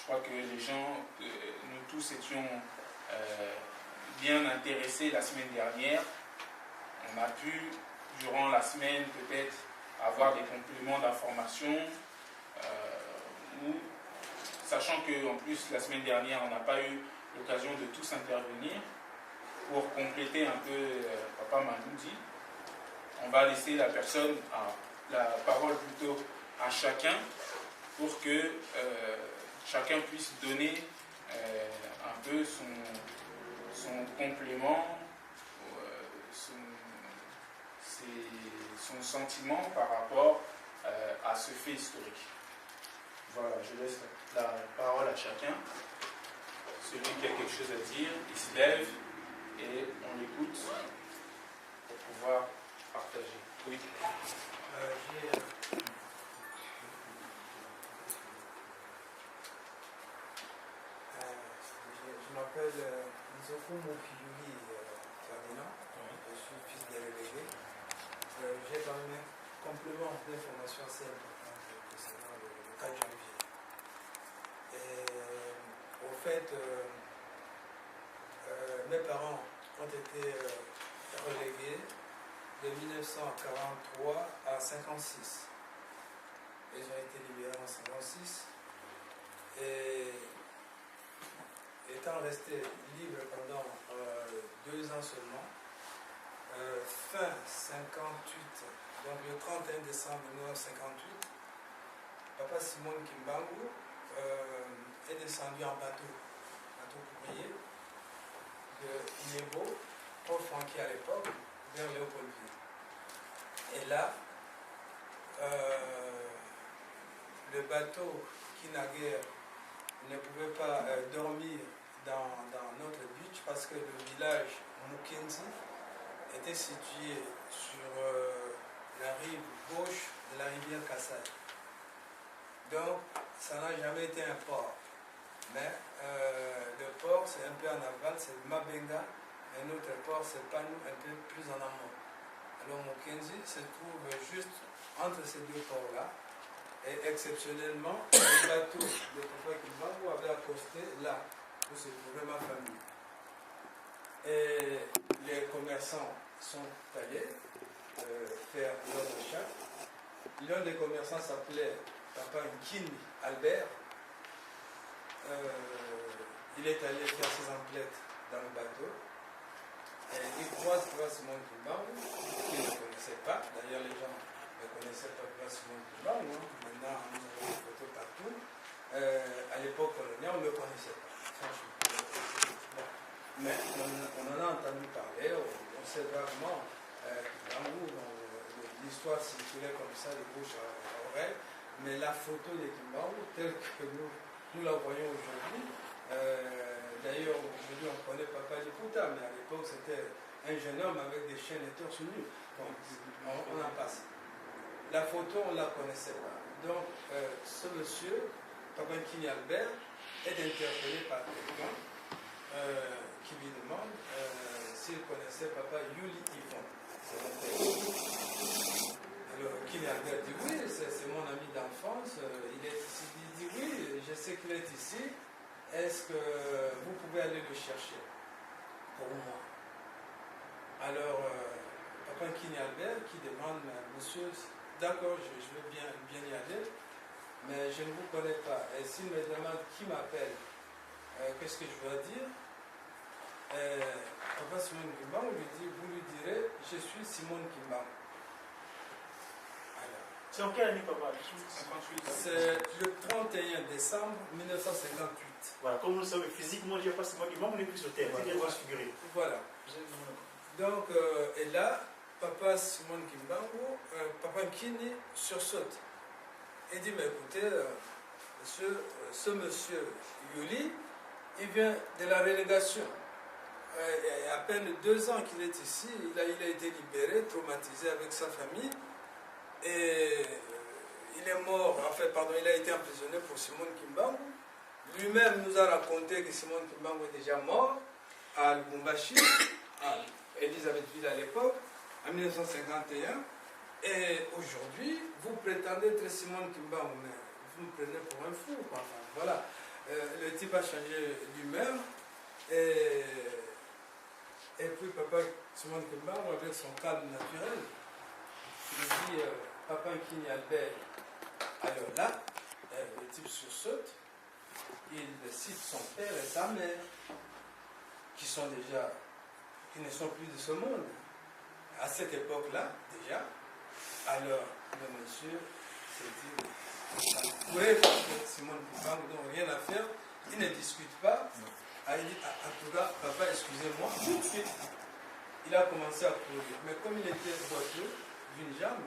je crois que les gens, nous tous étions bien intéressés la semaine dernière. On a pu, durant la semaine, peut-être avoir des compléments d'information, sachant qu'en plus, la semaine dernière, on n'a pas eu l'occasion de tous intervenir. Pour compléter un peu Papa Manoudi, on va laisser la parole plutôt à chacun pour que chacun puisse donner un peu son complément, son sentiment par rapport à ce fait historique. Voilà, je laisse la parole à chacun. Celui qui a quelque chose à dire, il se lève et on l'écoute pour pouvoir partager. Oui. Je m'appelle Nzoko Mokiyuri Ferdinand, je suis fils des relégués. J'ai quand même un complément d'information assez important concernant le 4 janvier. Et, au fait, mes parents ont été relégués de 1943 à 1956. Ils ont été libérés en 1956. Et étant restés libres pendant 2 ans seulement, fin 58, donc le 31 décembre 1958, Papa Simon Kimbangu est descendu en bateau courrier de Nebo, Port Franquet à l'époque, vers Léopoldville. Et là, le bateau qui naguère ne pouvait pas dormir dans notre beach parce que le village Mukenzi était situé sur la rive gauche de la rivière Kassai. Donc, ça n'a jamais été un port. Mais le port, c'est un peu en aval, c'est Mabenga, et notre port, c'est Panou, un peu plus en amont. Alors, Mukenzi se trouve juste entre ces 2 ports-là. Et exceptionnellement, le bateau de Papa Kimbangu avait accosté là, où se trouvait ma famille. Et les commerçants sont allés faire leur achat. L'un des commerçants s'appelait Papa Nkini Albert. Il est allé faire ses emplettes dans le bateau. Et il croise Papa Simon Kimbangu, qu'il ne connaissait pas. D'ailleurs, les gens ne connaissaient pas Papa Simon Kimbangu. Maintenant, nous avons des photos partout. À l'époque coloniale, on ne le connaissait pas, franchement. Bon. Mais on en a entendu parler, on sait vaguement Kimbangu, l'histoire circulait comme ça de bouche à oreille. Mais la photo de Kimbangu, telle que nous la voyons aujourd'hui, d'ailleurs, aujourd'hui on connaît Papa Liputa, mais à l'époque c'était un jeune homme avec des chaînes et torse nu. Bon, on en passe. La photo, on ne la connaissait pas. Donc, ce monsieur, Papa Nkini Albert, est interpellé par quelqu'un qui lui demande s'il connaissait Papa Yuli Yvon. Alors, Nkini Albert dit oui, c'est mon ami d'enfance, il est ici. Il dit oui, je sais qu'il est ici. Est-ce que vous pouvez aller le chercher pour moi? Alors, Papa Nkini Albert qui demande, monsieur, d'accord, je veux bien y aller, mais je ne vous connais pas. Et s'il me demande qui m'appelle, qu'est-ce que je dois dire? Papa Simon Kimbangu lui dit, vous lui direz, je suis Simon Kimbangu. C'est en quelle année, papa? 58. C'est le 31 décembre 1958. Voilà, comme vous le savez, physiquement, il n'y a pas Simon Kimbangu, on n'est plus sur terre, c'est bien transfiguré. Voilà. Donc, et là, Papa Simon Kimbangu, Papa Nkini sursaute. Il dit, mais écoutez, ce monsieur Yuli, il vient de la relégation. Il y a à peine 2 ans qu'il est ici, il a été libéré, traumatisé avec sa famille. Et il est mort, il a été emprisonné pour Simon Kimbangu. Lui-même nous a raconté que Simon Kimbangu est déjà mort à Lubumbashi, à Elisabethville à l'époque, en 1951. Et aujourd'hui, vous prétendez être Simon Kimbangu, mais vous me prenez pour un fou. Enfin, voilà. le type a changé d'humeur. Et puis papa Simon Kimbangu, avec son calme naturel, il dit papa Kini Albert, alors là, le type sursaute, il cite son père et sa mère, qui ne sont plus de ce monde. À cette époque-là, déjà, alors le monsieur s'est dit, oui, Simon Kimbangu, donc rien à faire, il ne discute pas. Il dit, en tout cas, papa, excusez-moi, tout de suite, il a commencé à courir. Mais comme il était boiteux d'une jambe,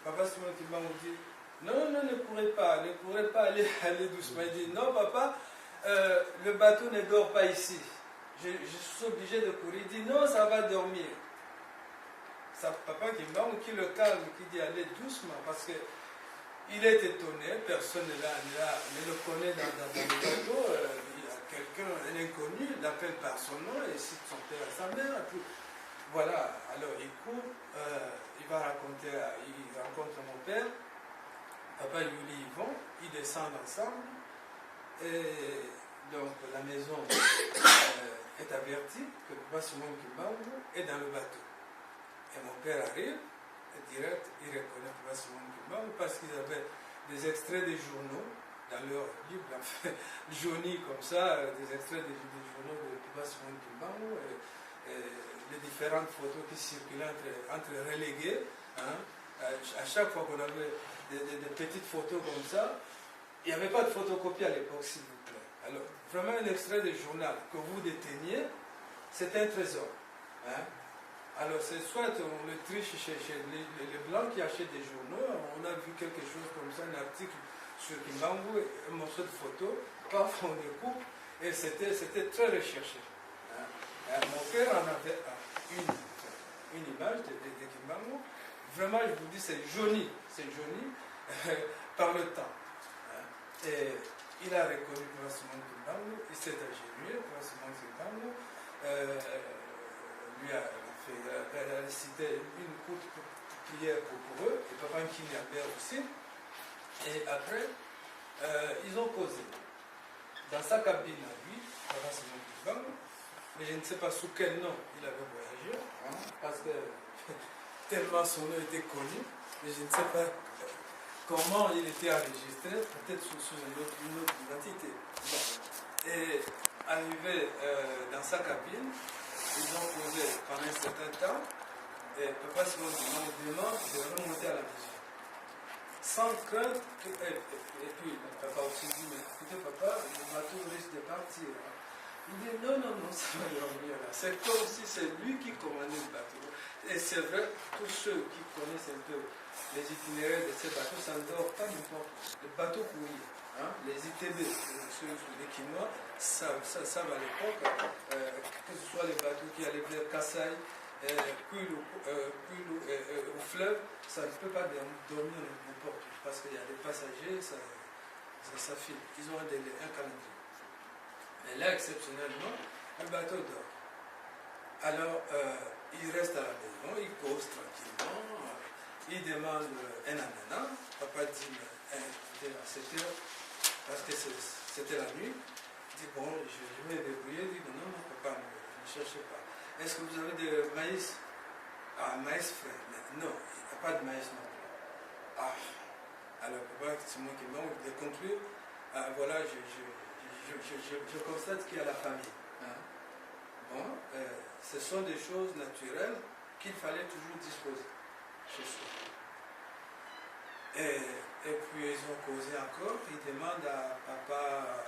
papa Simon Kimbangu dit, non, ne courez pas, allez doucement. Il dit, non, papa, le bateau ne dort pas ici. Je suis obligé de courir. Il dit, non, ça va dormir. Papa Kimbangu qui le calme, qui dit, allez doucement, parce que il est étonné, personne ne le connaît dans le bateau. Quelqu'un, un inconnu, l'appelle par son nom et cite son père et sa mère. Puis, voilà, alors il court, il rencontre mon père, papa et Yuli y vont, ils descendent ensemble, et donc la maison est avertie que papa Simon Kimbangu est dans le bateau. Et mon père arrive, et direct, il reconnaît papa Simon Kimbangu parce qu'ils avaient des extraits des journaux dans leur livre, jaunis comme ça, des extraits des journaux de papa Simon Kimbangu, et les différentes photos qui circulaient entre relégués. Hein. À chaque fois qu'on avait des petites photos comme ça, il n'y avait pas de photocopie à l'époque, s'il vous plaît. Alors, vraiment un extrait de journal que vous déteniez, c'était un trésor. Hein. Alors, c'est soit on le triche chez les Blancs qui achètent des journaux, on a vu quelque chose comme ça, un article sur Kimbangu, un morceau de photo, parfois on découpe, et c'était très recherché. Hein. Mon père en avait une image de Kimbangu. Vraiment, je vous dis, c'est jauni par le temps. Hein. Et il a reconnu Papa Simon Kimbangu, il s'est agenouillé, Papa Simon Kimbangu lui a récité une courte prière pour eux, et Papa Kini Albert aussi. Et après, ils ont causé. Dans sa cabine à lui, Papa Simon Kimbangu, mais je ne sais pas sous quel nom il avait voyagé, hein, parce que tellement son nom était connu, mais je ne sais pas comment il était enregistré, peut-être sous une autre identité. Bon. Et arrivé dans sa cabine, ils ont posé pendant un certain temps, et Papa Simon Kimbangu demande de remonter à la maison. Sans crainte, et puis papa aussi dit, mais écoutez papa, le bateau risque de partir. Hein. Il dit, non, ça va dormir là. C'est comme si c'est lui qui commandait le bateau. Et c'est vrai, tous ceux qui connaissent un peu les itinéraires de ces bateaux, ça ne dort pas n'importe où. Le bateau courrier, hein, les ITB, les Quinois, savent à l'époque, que ce soit les bateaux qui allaient vers Kassai, puis au fleuve, ça ne peut pas dormir n'importe où, parce qu'il y a des passagers, ça file. Ils ont un calendrier. Mais là, exceptionnellement, le bateau dort. Alors, il reste à la maison, il cause tranquillement, il demande un ananas. Papa dit, écoutez, à 7 heures, parce que c'était la nuit, il dit, bon, je vais me débrouiller. Il dit, non, papa, ne cherchez pas. Est-ce que vous avez du maïs? Ah, maïs frais. Mais non, il n'y a pas de maïs non plus. Ah, alors papa, c'est moi qui m'en de conclure. Voilà, je constate qu'il y a la famille. Hein. Bon, ce sont des choses naturelles qu'il fallait toujours disposer chez soi. Et puis ils ont causé encore, ils demandent à papa,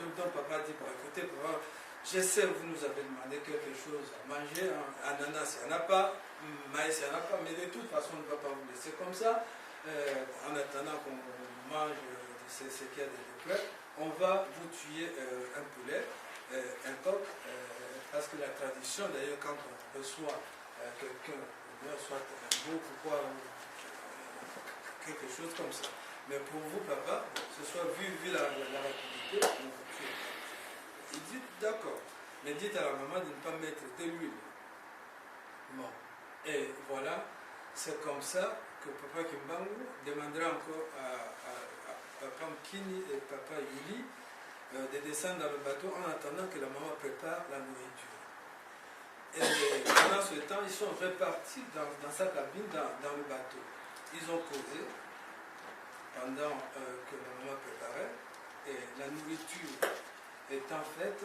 donc papa dit, bon écoutez, papa, je sais que vous nous avez demandé quelque chose à manger, hein. Ananas il n'y en a pas, maïs il n'y en a pas, mais de toute façon on ne va pas vous laisser comme ça, en attendant qu'on mange ce qu'il y a de près, on va vous tuer un poulet, un coq, parce que la tradition d'ailleurs quand on reçoit quelqu'un, soit un beau pourquoi quelque chose comme ça. Mais pour vous, papa, ce soit vu la rapidité, on vous tue. Il dit d'accord, mais dites à la maman de ne pas mettre de l'huile. Bon, et voilà, c'est comme ça que papa Kimbangu demandera encore à papa Kini et papa Yuli de descendre dans le bateau en attendant que la maman prépare la nourriture. Et pendant ce temps, ils sont répartis dans sa cabine, dans le bateau. Ils ont causé pendant que la maman préparait, et la nourriture étant faite,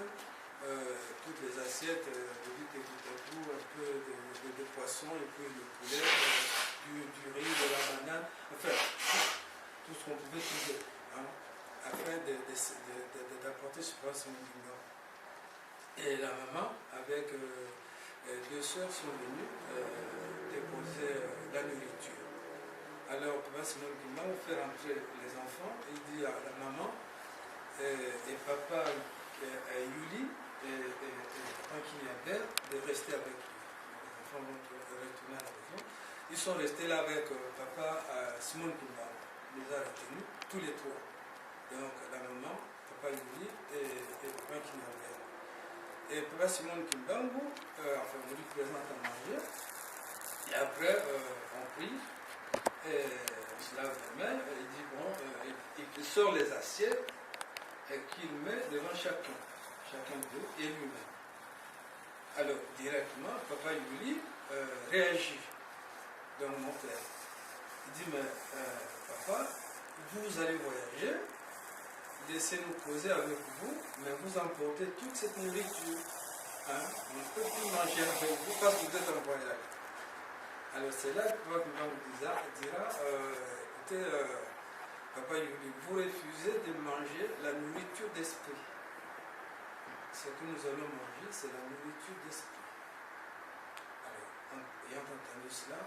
toutes les assiettes de vite et tout, un peu de poisson, et puis le poulet, du riz, de la banane, enfin, tout ce qu'on pouvait trouver, hein, afin d'apporter ce poisson du nord. Et la maman, avec deux sœurs, sont venues déposer la nourriture. Alors, Papa Simon Kimbangu fait rentrer les enfants, il dit à la maman et papa Yuli et Papa Kinyabert de rester avec lui. Les enfants vont retourner à la maison. Ils sont restés là avec Papa Simon Kimbangu. Il les a retenus, tous les trois. Donc, la maman, Papa Yuli et Papa Kinyabert. Et Papa Simon Kimbangu, enfin, on lui présente à manger. Et après, on prie. Et il se lave les mains, et il dit bon, il sort les assiettes et qu'il met devant chacun d'eux et lui-même. Alors, directement, Papa Yuli réagit. Donc, mon père, il dit mais papa, vous allez voyager, laissez-nous causer avec vous, mais vous emportez toute cette nourriture. Hein? On ne peut plus manger avec vous parce que vous êtes en voyage. Alors c'est là que Papa Kimbangu dira, écoutez, Papa Yuli, vous refusez de manger la nourriture d'esprit. Ce que nous allons manger, c'est la nourriture d'esprit. Alors, ayant entendu cela,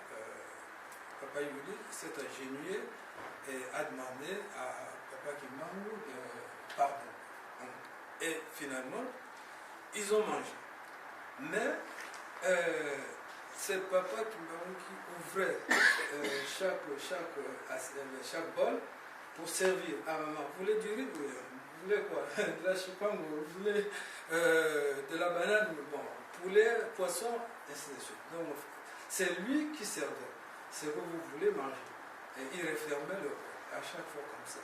Papa Yuli s'est agenouillé et a demandé à Papa Kimbangu pardon. Et finalement, ils ont mangé. Mais c'est Papa Kimbangu qui ouvrait chaque bol pour servir à maman. Vous voulez du riz? Vous voulez quoi? De la chipango? Vous voulez de la banane? Bon, poulet, poisson, ainsi de suite. Donc, c'est lui qui servait. C'est ce que vous voulez manger. Et il refermait le bol à chaque fois comme ça.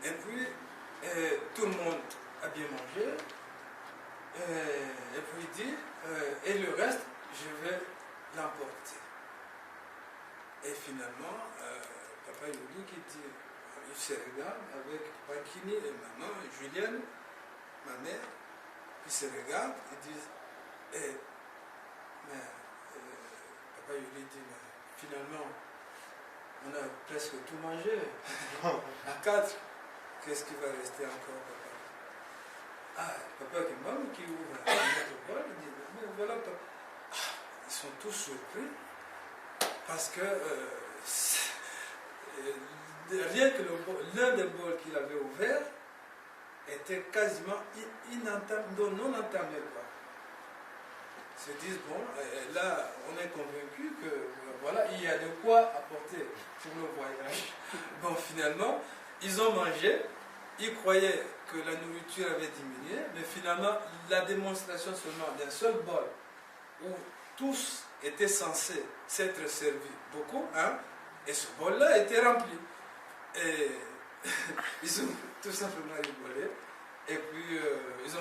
Et puis, tout le monde a bien mangé. Et puis il dit, et le reste, je vais l'emporter. Et finalement, Papa Yuli qui dit, il se regarde avec Papa Kini et maman, Julienne, ma mère, ils se regardent, ils disent, mais Papa Yuli dit, mais finalement, on a presque tout mangé. À 4, qu'est-ce qui va rester encore, papa? Ah, Papa Kimbangu qui ouvre notre bol, il dit, mais voilà, papa. Ah, ils sont tous surpris parce que rien que l'un des bols qu'il avait ouvert était quasiment non entamé. Ils se disent, bon, là, on est convaincu que voilà, il y a de quoi apporter pour le voyage. Bon, finalement, ils ont mangé, ils croyaient que la nourriture avait diminué, mais finalement, la démonstration seulement d'un seul bol, où tous étaient censés s'être servis beaucoup, hein, et ce bol-là était rempli. Et ils ont tout simplement rigolé, et puis il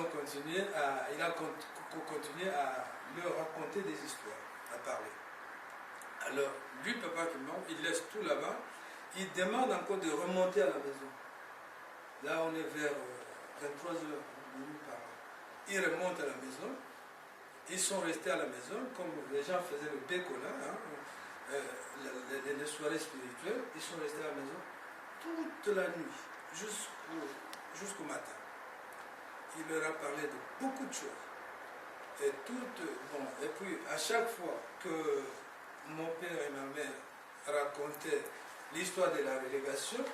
a continué à leur raconter des histoires, à parler. Alors, lui, Papa Kimbangu, il laisse tout là-bas, il demande encore de remonter à la maison. Là, on est vers 23h. Ils remontent à la maison. Ils sont restés à la maison, comme les gens faisaient le bécola, hein, les soirées spirituelles. Ils sont restés à la maison toute la nuit, jusqu'au matin. Il leur a parlé de beaucoup de choses. Et puis, à chaque fois que mon père et ma mère racontaient l'histoire de la relégation,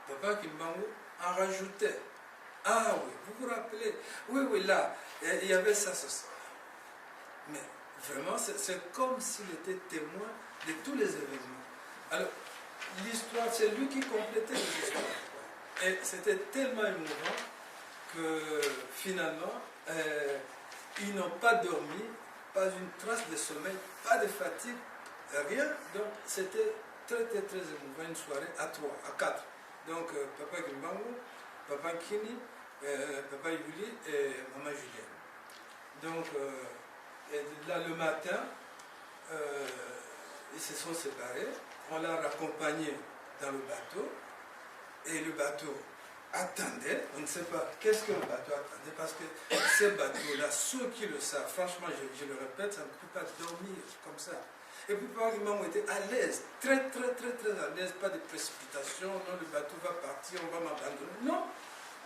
Papa Kimbangu en rajoutait. Ah oui, vous vous rappelez? Oui, là, il y avait ça. Mais vraiment, c'est comme s'il était témoin de tous les événements. Alors, l'histoire, c'est lui qui complétait les histoires. Et c'était tellement émouvant que finalement, ils n'ont pas dormi, pas une trace de sommeil, pas de fatigue, rien. Donc, c'était très émouvant, une soirée à 3, à 4. Donc, Papa Kimbangu, Papa Kini, Papa Yuli et Maman Julienne. Donc, et là le matin, ils se sont séparés. On l'a raccompagné dans le bateau. Et le bateau attendait. On ne sait pas qu'est-ce que le bateau attendait. Parce que ces bateaux-là, ceux qui le savent, franchement, je le répète, ça ne peut pas dormir comme ça. Et puis, par exemple, on était à l'aise, très à l'aise, pas de précipitation. Non, le bateau va partir, on va m'abandonner. Non,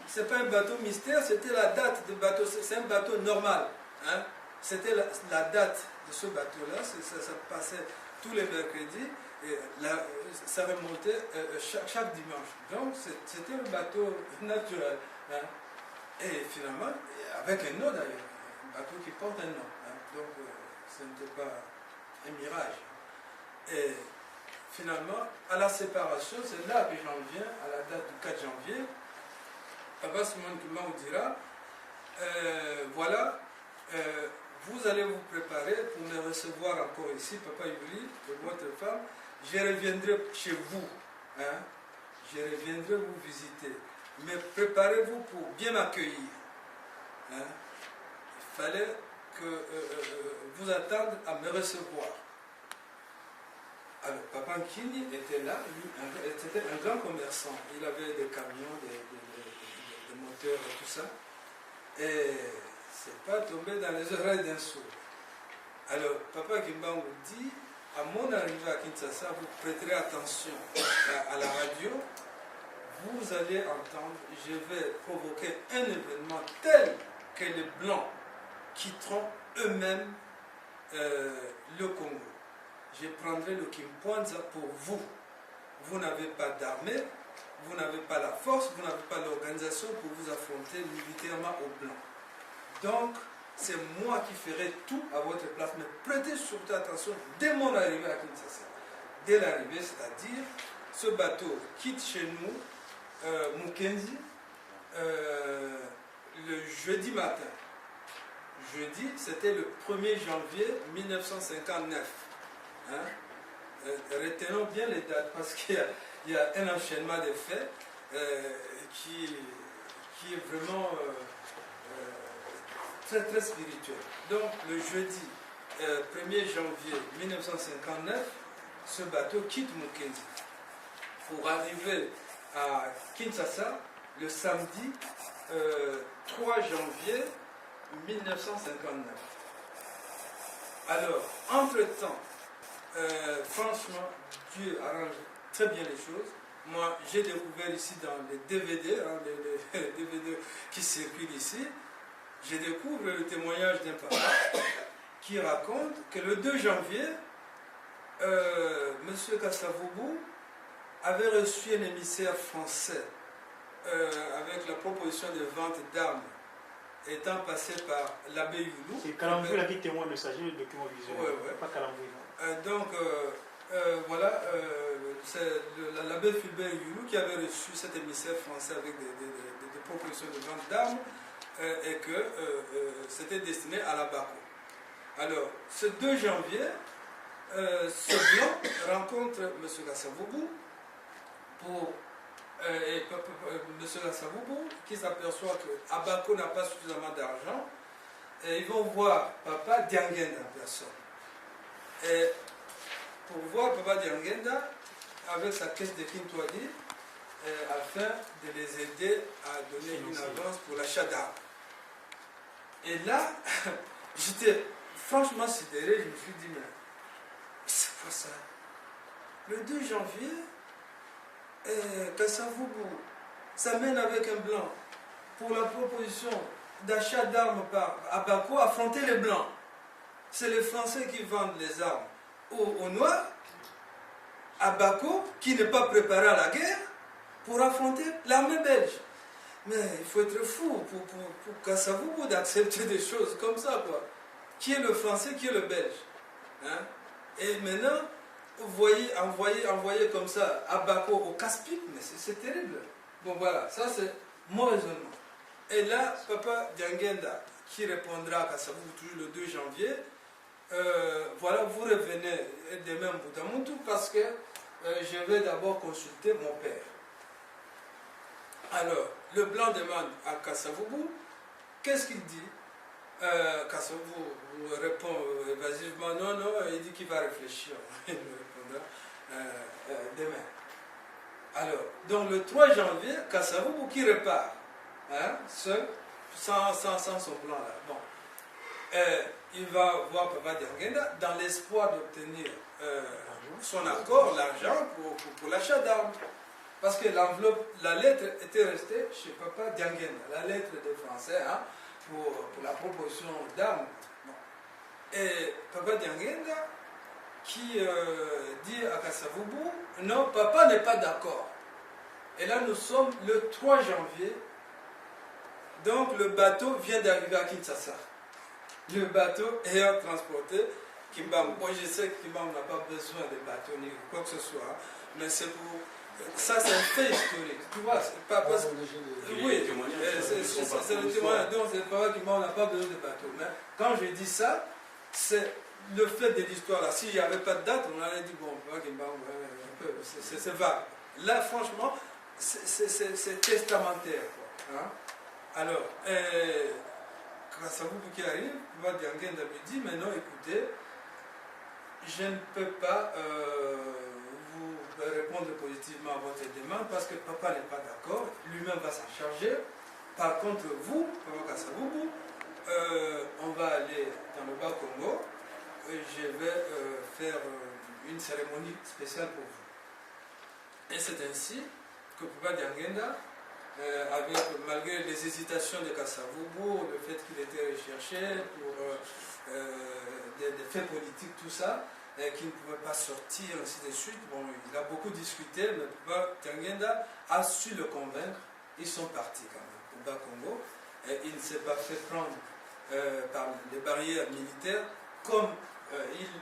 ce n'est pas un bateau mystère, c'était la date du bateau. C'est un bateau normal. Hein? C'était la date de ce bateau-là. Ça passait tous les mercredis. Et ça remontait chaque dimanche. Donc c'était le bateau naturel. Hein. Et finalement, avec un nom d'ailleurs, un bateau qui porte un nom. Hein. Donc ce n'était pas un mirage. Et finalement, à la séparation, c'est là que j'en viens, à la date du 4 janvier. Papa Simon Kima vous dira, voilà, vous allez vous préparer pour me recevoir encore ici, Papa Yuri, et votre femme. Je reviendrai chez vous, hein? Je reviendrai vous visiter, mais préparez-vous pour bien m'accueillir. Hein? Il fallait que vous attendiez à me recevoir. Alors, Papa Nkini était là, c'était un grand commerçant. Il avait des camions, des moteurs et tout ça. Et c'est pas tombé dans les oreilles d'un sourd. Alors, Papa Kimba vous dit, à mon arrivée à Kinshasa, vous prêterez attention à la radio, vous allez entendre, je vais provoquer un événement tel que les Blancs quitteront eux-mêmes le Congo. Je prendrai le Kimpanza pour vous. Vous n'avez pas d'armée, vous n'avez pas la force, vous n'avez pas l'organisation pour vous affronter militairement aux Blancs. Donc, c'est moi qui ferai tout à votre place, mais prêtez surtout attention dès mon arrivée à Kinshasa. Dès l'arrivée, c'est-à-dire, ce bateau quitte chez nous, Mukenzi, le jeudi matin. Jeudi, c'était le 1er janvier 1959. Hein? Retenons bien les dates, parce qu'il y a un enchaînement de faits qui est vraiment... très spirituel. Donc le jeudi 1er janvier 1959, ce bateau quitte Mukenzi pour arriver à Kinshasa le samedi 3 janvier 1959. Alors, entre-temps, franchement, Dieu arrange très bien les choses. Moi, j'ai découvert ici dans les DVD, hein, les DVD qui circulent ici, je découvre le témoignage d'un papa qui raconte que le 2 janvier, M. Kassavoubou avait reçu un émissaire français avec la proposition de vente d'armes étant passé par l'abbé Youlou. C'est Kalamvou là qui témoigne le messager, le document visuel. Ouais. Pas Kalamvou. Donc, voilà, c'est l'abbé Fulbert Youlou qui avait reçu cet émissaire français avec des propositions de vente d'armes. Et que c'était destiné à la Bako. Alors, ce 2 janvier, ce blanc rencontre M. Kassavoubou et M. Kassavoubou qui s'aperçoit que Abako n'a pas suffisamment d'argent et ils vont voir Papa Diangenda en personne. Et pour voir Papa Diangenda avec sa caisse de Kintouadi afin de les aider à donner une avance pour l'achat d'armes. Et là, j'étais franchement sidéré, je me suis dit, mais c'est quoi ça? Le 2 janvier, Kassavoubou s'amène avec un blanc pour la proposition d'achat d'armes par Abako, affronter les blancs. C'est les Français qui vendent les armes aux Noirs. Abako, qui n'est pas préparé à la guerre, pour affronter l'armée belge. Mais il faut être fou pour Kassavoubou d'accepter des choses comme ça, quoi. Qui est le Français, qui est le Belge, hein? Et maintenant, vous voyez, envoyer comme ça Abako au casse-pipe, mais c'est terrible. Bon voilà, ça c'est mon raisonnement. Et là, Papa Diangenda, qui répondra à Kassavoubou toujours le 2 janvier, voilà, vous revenez demain Boutamontou parce que je vais d'abord consulter mon père. Alors, le blanc demande à Kasavubu, qu'est-ce qu'il dit? Kasavubu répond évasivement, non, non, il dit qu'il va réfléchir. Il me répondra demain. Alors, donc le 3 janvier, Kasavubu qui repart, hein, seul, sans son plan là. Bon. Il va voir Papa Diangenda dans l'espoir d'obtenir son accord, l'argent pour l'achat d'armes. Parce que l'enveloppe, la lettre était restée chez Papa Diangenda, la lettre des Français, hein, pour la proposition d'armes. Bon. Et Papa Diangenda qui dit à Kasavubu, non, Papa n'est pas d'accord. Et là, nous sommes le 3 janvier. Donc, le bateau vient d'arriver à Kinshasa. Le bateau ayant transporté Kimbam. Moi, je sais que Kimbam n'a pas besoin de bateau ni quoi que ce soit, mais c'est pour... Ça, c'est un fait historique. Tu vois, c'est pas parce que... Oui, c'est le témoignage. Donc, c'est pas vrai Kimbam n'a pas besoin de bateau. Mais quand je dis ça, c'est le fait de l'histoire là. S'il n'y avait pas de date, on aurait dit, bon, Kimbam, c'est vague. Là, franchement, c'est testamentaire, quoi. Hein? Alors, Kasavubu qui arrive, Papa Diangenda lui dit, mais non, écoutez, je ne peux pas vous répondre positivement à votre demande parce que Papa n'est pas d'accord, lui-même va s'en charger. Par contre, vous, Papa Kasavubu, on va aller dans le Bas-Congo et je vais faire une cérémonie spéciale pour vous. Et c'est ainsi que Papa Diangenda, malgré les hésitations de Kasavubu, le fait qu'il était recherché pour des faits politiques, tout ça, qu'il ne pouvait pas sortir, ainsi de suite. Bon, il a beaucoup discuté, mais Papa Diangenda a su le convaincre. Ils sont partis quand même au Bas-Congo. Il ne s'est pas fait prendre par les barrières militaires comme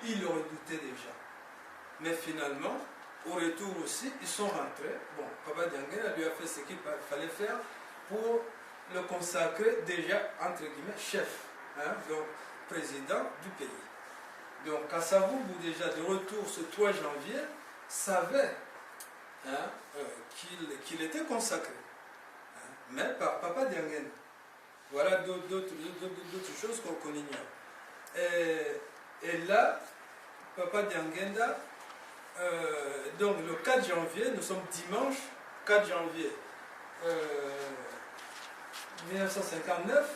il l'aurait douté déjà. Mais finalement, au retour aussi, ils sont rentrés. Bon, Papa Diangenda lui a fait ce qu'il fallait faire pour le consacrer déjà, entre guillemets, chef, hein, donc président du pays. Donc Kasavubu, déjà de retour ce 3 janvier, savait, hein, qu'il était consacré, hein, mais par Papa Diangenda. Voilà d'autres choses qu'on ignore. Et là, Papa Diangenda, donc le 4 janvier, nous sommes dimanche 4 janvier 1959,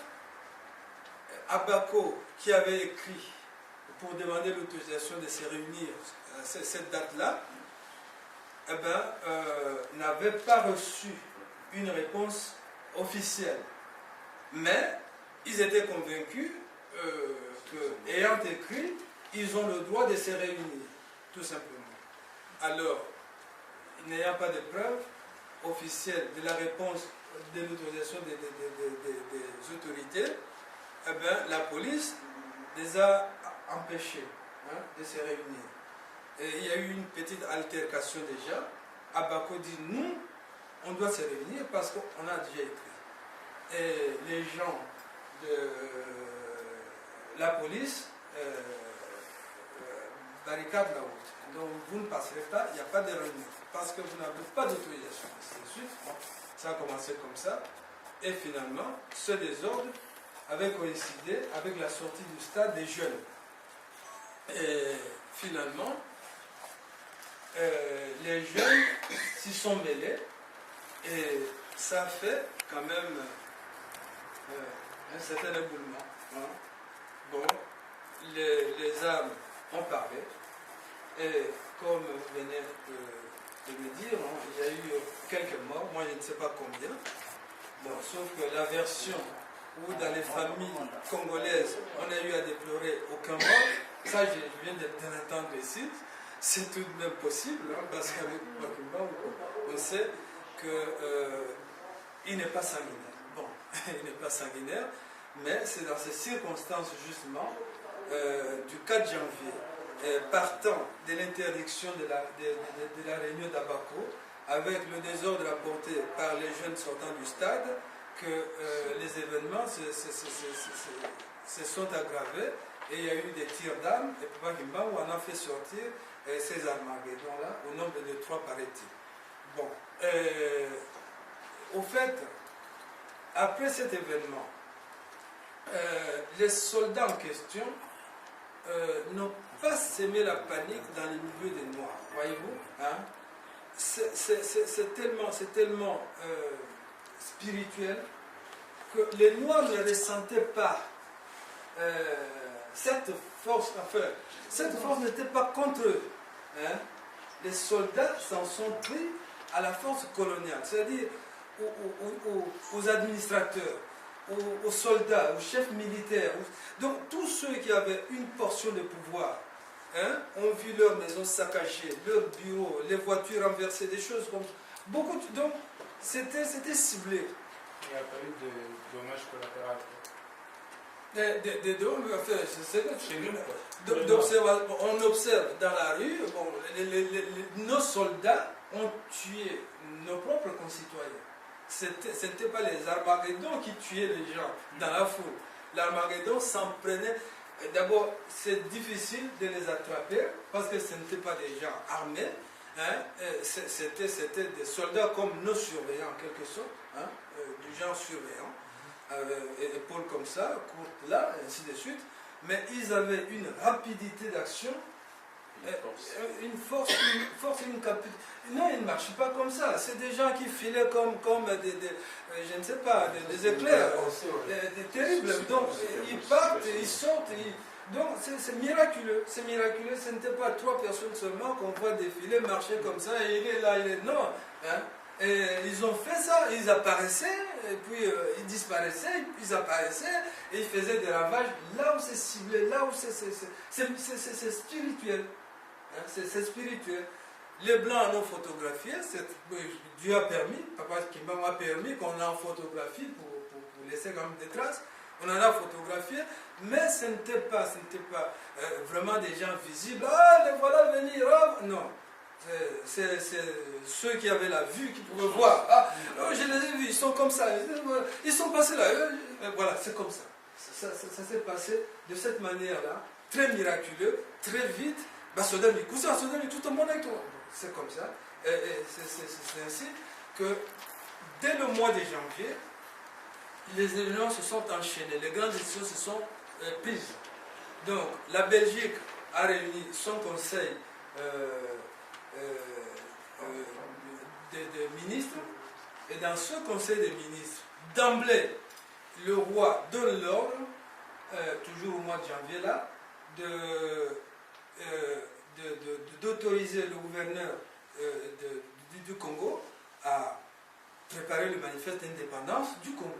Abako, qui avait écrit pour demander l'autorisation de se réunir cette date-là, eh ben, n'avait pas reçu une réponse officielle. Mais ils étaient convaincus que, ayant écrit, ils ont le droit de se réunir, tout simplement. Alors, n'ayant pas de preuves officielles de la réponse de l'autorisation des autorités, eh bien, la police les a empêchés, hein, de se réunir. Et il y a eu une petite altercation déjà. Abako dit, nous, on doit se réunir parce qu'on a déjà écrit. Et les gens de la police barricadent la route. Donc vous ne passerez pas, il n'y a pas de réunion, parce que vous n'avez pas d'autorisation. Bon, ça a commencé comme ça. Et finalement, ce désordre avait coïncidé avec la sortie du stade des jeunes. Et finalement, les jeunes s'y sont mêlés et ça a fait quand même un certain éboulement. Hein. Bon, les armes ont parlé et comme vous venez de me dire, hein, il y a eu quelques morts, moi je ne sais pas combien. Bon, sauf que la version où dans les familles congolaises on a eu à déplorer aucun mort, ça je viens de l'entendre ici, c'est tout de même possible, hein, parce qu'avec Bakumba, on sait qu'il n'est pas sanguinaire. Bon, il n'est pas sanguinaire, mais c'est dans ces circonstances justement du 4 janvier, partant de l'interdiction de la réunion d'Abako, avec le désordre apporté par les jeunes sortant du stade, que les événements se sont aggravés et il y a eu des tirs d'armes et Papa Gimba où on a fait sortir ces Armageddons-là au nombre de 3 paraît-il. Bon, au fait, après cet événement, les soldats en question n'ont pas sémé la panique dans les milieux des Noirs, voyez-vous, hein? C'est tellement spirituel que les Noirs ne ressentaient pas cette force, enfin, cette force n'était pas contre eux. Hein? Les soldats s'en sont pris à la force coloniale, c'est-à-dire aux administrateurs, aux soldats, aux chefs militaires. Donc tous ceux qui avaient une portion de pouvoir, hein, ont vu leurs maisons saccagées, leurs bureaux, les voitures renversées, des choses comme ça. Beaucoup donc c'était ciblé. Il n'y a pas eu de dommages collatéraux. On observe dans la rue, bon, nos soldats ont tué nos propres concitoyens. Ce n'était pas les Armageddons qui tuaient les gens dans la foule. L'Armageddon s'en prenait. D'abord, c'est difficile de les attraper parce que ce n'étaient pas des gens armés. Hein, c'était des soldats comme nos surveillants en quelque sorte, hein, du genre surveillant, épaules comme ça, courtes là, et ainsi de suite. Mais ils avaient une rapidité d'action, une force, une capacité. Non, ils ne marchaient pas comme ça. C'est des gens qui filaient comme des je ne sais pas, des éclairs, des terribles. Donc ils partent, ils sortent. Donc c'est miraculeux, ce n'était pas 3 personnes seulement qu'on voit défiler, marcher comme ça, et il est là, il est... Non, hein? Et ils ont fait ça, ils apparaissaient, et puis ils disparaissaient, ils apparaissaient, et ils faisaient des ravages là où c'est ciblé, là où c'est spirituel. Hein? C'est spirituel. Les Blancs en ont photographié, Dieu a permis, Papa Kimbangu a permis qu'on en photographie pour laisser quand même des traces. On en a photographié, mais ce n'était pas vraiment des gens visibles. Ah, les voilà venir. Oh. Non, c'est ceux qui avaient la vue qui pouvaient voir. Ah, oh, je les ai vus, ils sont comme ça. Ils sont passés là. Voilà, c'est comme ça. Ça s'est passé de cette manière-là, très miraculeux, très vite. Tout le monde est toi. C'est comme ça. C'est ainsi que dès le mois de janvier, les événements se sont enchaînés, les grandes décisions se sont prises. Donc, la Belgique a réuni son conseil de ministres, et dans ce conseil de ministres, d'emblée, le roi donne l'ordre, toujours au mois de janvier là, d'autoriser le gouverneur du Congo à préparer le manifeste d'indépendance du Congo.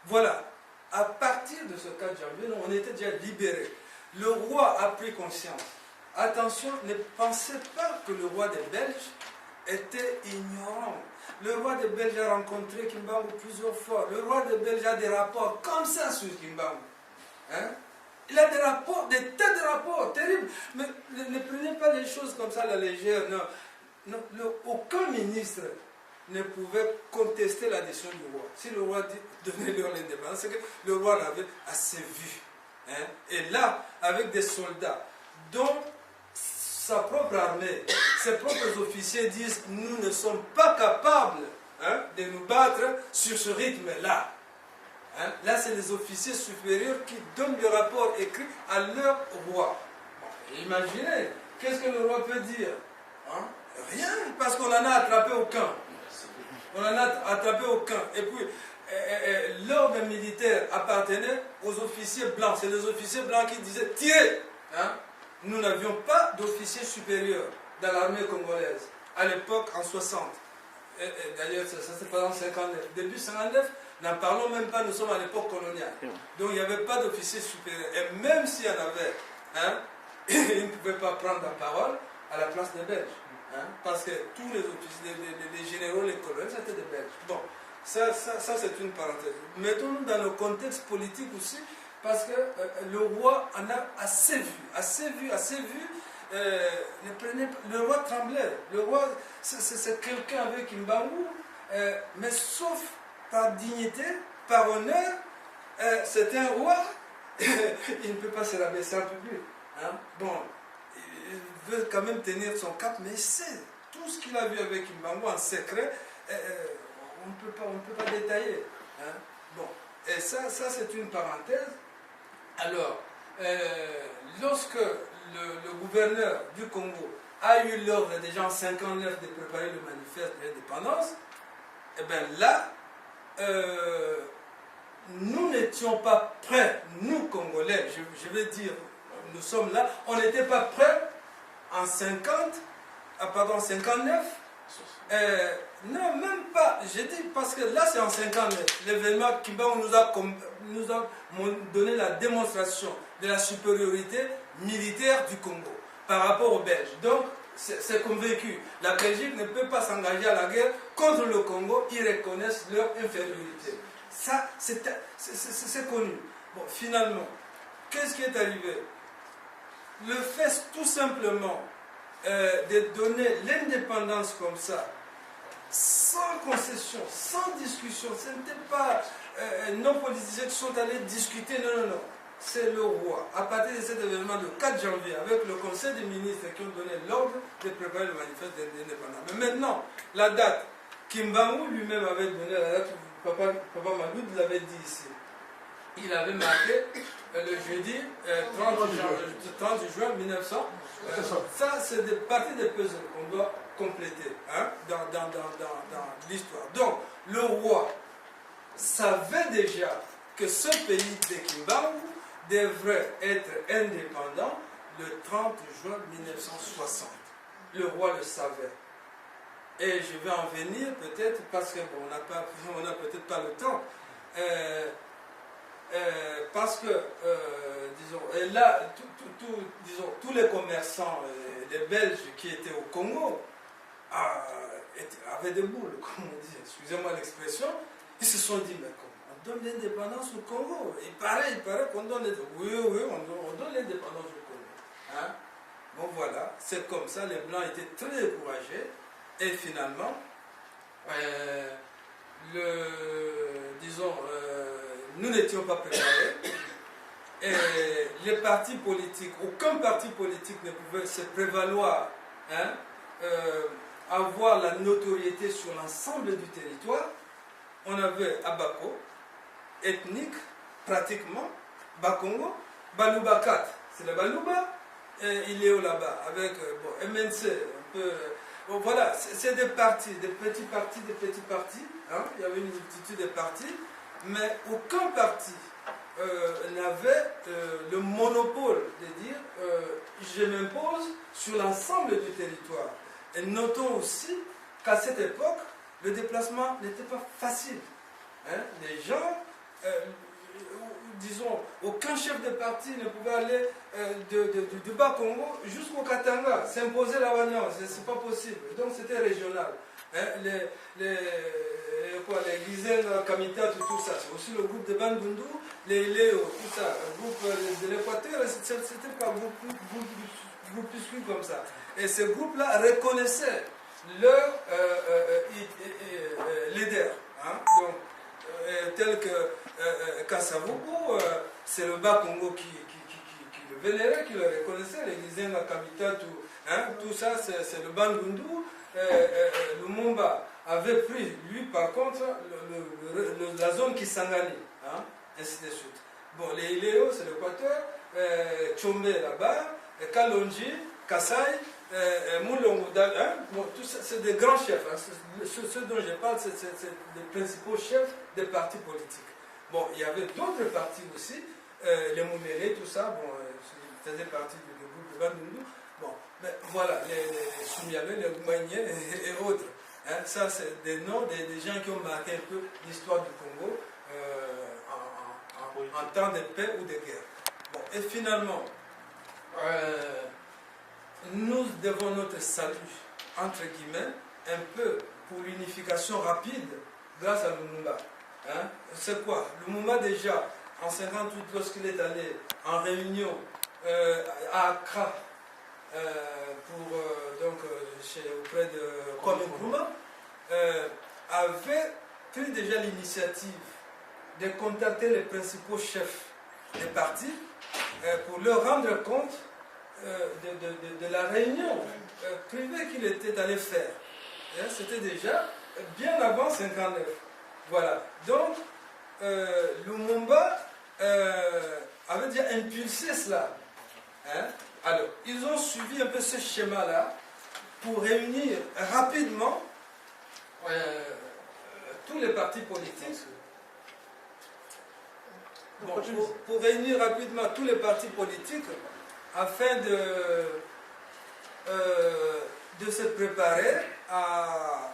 Voilà, à partir de ce 4 janvier, on était déjà libérés. Le roi a pris conscience. Attention, ne pensez pas que le roi des Belges était ignorant. Le roi des Belges a rencontré Kimbangu plusieurs fois. Le roi des Belges a des rapports comme ça sur Kimbangu. Hein? Il a des rapports, des tas de rapports terribles. Mais ne prenez pas les choses comme ça à la légère. Non, aucun ministre ne pouvait contester la décision du roi. Si le roi donnait leur l'indépendance, c'est que le roi l'avait assez vu. Hein? Et là, avec des soldats dont sa propre armée, ses propres officiers disent « Nous ne sommes pas capables, hein, de nous battre sur ce rythme-là. » Hein? Là, c'est les officiers supérieurs qui donnent le rapport écrit à leur roi. Bon, imaginez, qu'est-ce que le roi peut dire? Hein? Rien, parce qu'on n'en a attrapé aucun. On n'en a attrapé aucun. Et puis, l'ordre militaire appartenait aux officiers blancs. C'est les officiers blancs qui disaient « Tirez !» Hein? Nous n'avions pas d'officiers supérieurs dans l'armée congolaise. À l'époque, en 60. D'ailleurs, ça c'est pas en 59. Début 59, n'en parlons même pas, nous sommes à l'époque coloniale. Donc il n'y avait pas d'officiers supérieurs. Et même s'il y en avait, hein, ils ne pouvaient pas prendre la parole à la place des Belges. Hein, parce que tous les officiers, les généraux, les colonels, c'était des Belges. Bon, ça c'est une parenthèse. Mettons-nous dans le contexte politique aussi, parce que le roi en a assez vu. Le roi tremblait. Le roi, c'est quelqu'un avec Kimbangu, mais sauf par dignité, par honneur, c'est un roi. Il ne peut pas se rabaisser en public. Hein? Bon, il veut quand même tenir son cap, mais c'est tout ce qu'il a vu avec Kimbangu en secret. On ne peut pas détailler. Hein? Bon, et ça c'est une parenthèse. Alors, lorsque le gouverneur du Congo a eu l'ordre déjà en 1959 de préparer le manifeste de l'indépendance, et bien là, nous n'étions pas prêts, nous Congolais, je vais dire, nous sommes là, on n'était pas prêts en 59. Non, même pas, j'ai dit, parce que là c'est en 59, l'événement Kimbangu nous a donné la démonstration de la supériorité militaire du Congo par rapport aux Belges. Donc, c'est convaincu. La Belgique ne peut pas s'engager à la guerre contre le Congo, ils reconnaissent leur infériorité. Ça, c'est connu. Bon, finalement, qu'est-ce qui est arrivé? Le fait tout simplement de donner l'indépendance comme ça, sans concession, sans discussion, ce n'était pas nos politiciens qui sont allés discuter, non. C'est le roi. À partir de cet événement du 4 janvier, avec le conseil des ministres qui ont donné l'ordre de préparer le manifeste d'indépendance. Mais maintenant, la date, Kimbangu lui-même avait donné la date, Papa Madoud l'avait dit ici. Il avait marqué le jeudi 30 juin 1900. Ça, c'est des parties des puzzles qu'on doit compléter dans l'histoire. Donc, le roi savait déjà que ce pays de Kimbangu devrait être indépendant le 30 juin 1960. Le roi le savait. Et je vais en venir peut-être parce que bon, on n'a peut-être pas le temps. Parce que, disons, et là, disons, tous les commerçants, les Belges qui étaient au Congo, avaient des boules, comme on dit, excusez-moi l'expression, ils se sont dit, mais comment on donne l'indépendance au Congo? Il paraît qu'on donne l'indépendance. Oui, on donne l'indépendance au Congo. Hein? Bon voilà, c'est comme ça, les Blancs étaient très découragés, et finalement, nous n'étions pas préparés, et les partis politiques, aucun parti politique ne pouvait se prévaloir, avoir la notoriété sur l'ensemble du territoire. On avait Abako, ethnique, pratiquement, Bakongo, Baluba 4, c'est le Baluba, et il est là-bas, avec MNC, un peu. Bon, voilà, c'est des partis, des petits partis. Hein? Il y avait une multitude de partis, mais aucun parti n'avait le monopole de dire je m'impose sur l'ensemble du territoire. Et notons aussi qu'à cette époque, le déplacement n'était pas facile. Hein? Les gens, disons, aucun chef de parti ne pouvait aller du Bas-Congo jusqu'au Katanga, s'imposer la Wagnon, c'est pas possible. Donc c'était régional. Hein? Les Gizenga, Kamita, tout ça, c'est aussi le groupe de Bandundu, les Léo, tout ça, le groupe de l'Équateur, c'était pas groupuscule comme ça. Et ces groupes-là reconnaissaient leur leader. Hein? Donc, tel que Kassavubu, c'est le Bas-Congo qui le vénérait, qui le reconnaissait, les Gizenga, Kamita, tout ça, c'est le Bandundu. Lumumba avait pris, lui par contre, la zone qui Kisangani, ainsi de suite. Bon, les Iléo, c'est l'Équateur, Tchombe là-bas, Kalonji, Kassai, Moulongo, bon, tout ça, c'est des grands chefs. Ceux dont je parle, c'est les principaux chefs des partis politiques. Bon, il y avait d'autres partis aussi, les Mouméré, tout ça, bon, faisaient partie du groupe de Bandundu. Bon, mais voilà, les Soumialé, les Goumaniens et autres. Hein, ça, c'est des noms des gens qui ont marqué un peu l'histoire du Congo en temps de paix ou de guerre. Bon, et finalement, nous devons notre salut, entre guillemets, un peu pour l'unification rapide grâce à Lumumba. Hein, c'est quoi? Lumumba, déjà, en 1958, lorsqu'il est allé en réunion à Accra, auprès de Kwame Nkrumah, avait pris déjà l'initiative de contacter les principaux chefs des partis pour leur rendre compte de la réunion privée qu'il était allé faire. C'était déjà bien avant 1959. Voilà. Donc, Lumumba avait déjà impulsé cela. Hein? Alors, ils ont suivi un peu ce schéma-là pour réunir rapidement tous les partis politiques. Bon, pour réunir rapidement tous les partis politiques afin de se préparer à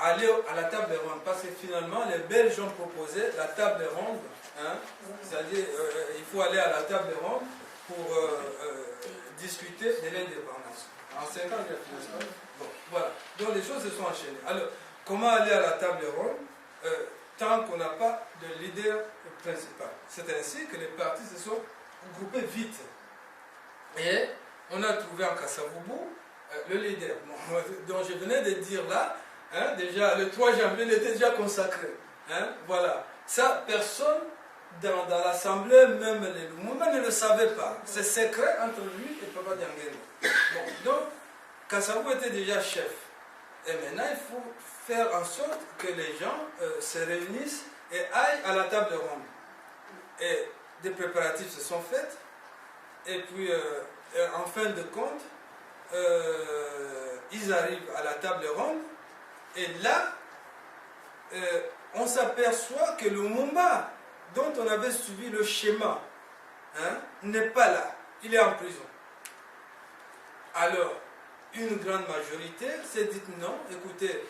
aller à la table ronde. Parce que finalement, les Belges ont proposé la table ronde. Hein, c'est-à-dire, il faut aller à la table ronde pour discuter de l'indépendance. En 5 ans, il y a fini ça. Bon, voilà. Donc les choses se sont enchaînées. Alors, comment aller à la table ronde tant qu'on n'a pas de leader principal? C'est ainsi que les partis se sont groupés vite. Et on a trouvé en Kasavubu le leader. Bon, dont je venais de dire là, hein, déjà le 3 janvier, il était déjà consacré. Hein, voilà. Ça, personne dans l'Assemblée, même les Lumumba, ne le savait pas. C'est secret entre lui et Papa Diangene. Bon, donc, Kasavubu était déjà chef. Et maintenant, il faut faire en sorte que les gens se réunissent et aillent à la table ronde. Et des préparatifs se sont faits. Et puis, en fin de compte, ils arrivent à la table ronde. Et là, on s'aperçoit que le Lumumba, dont on avait suivi le schéma, hein, n'est pas là. Il est en prison. Alors, une grande majorité s'est dit non, écoutez,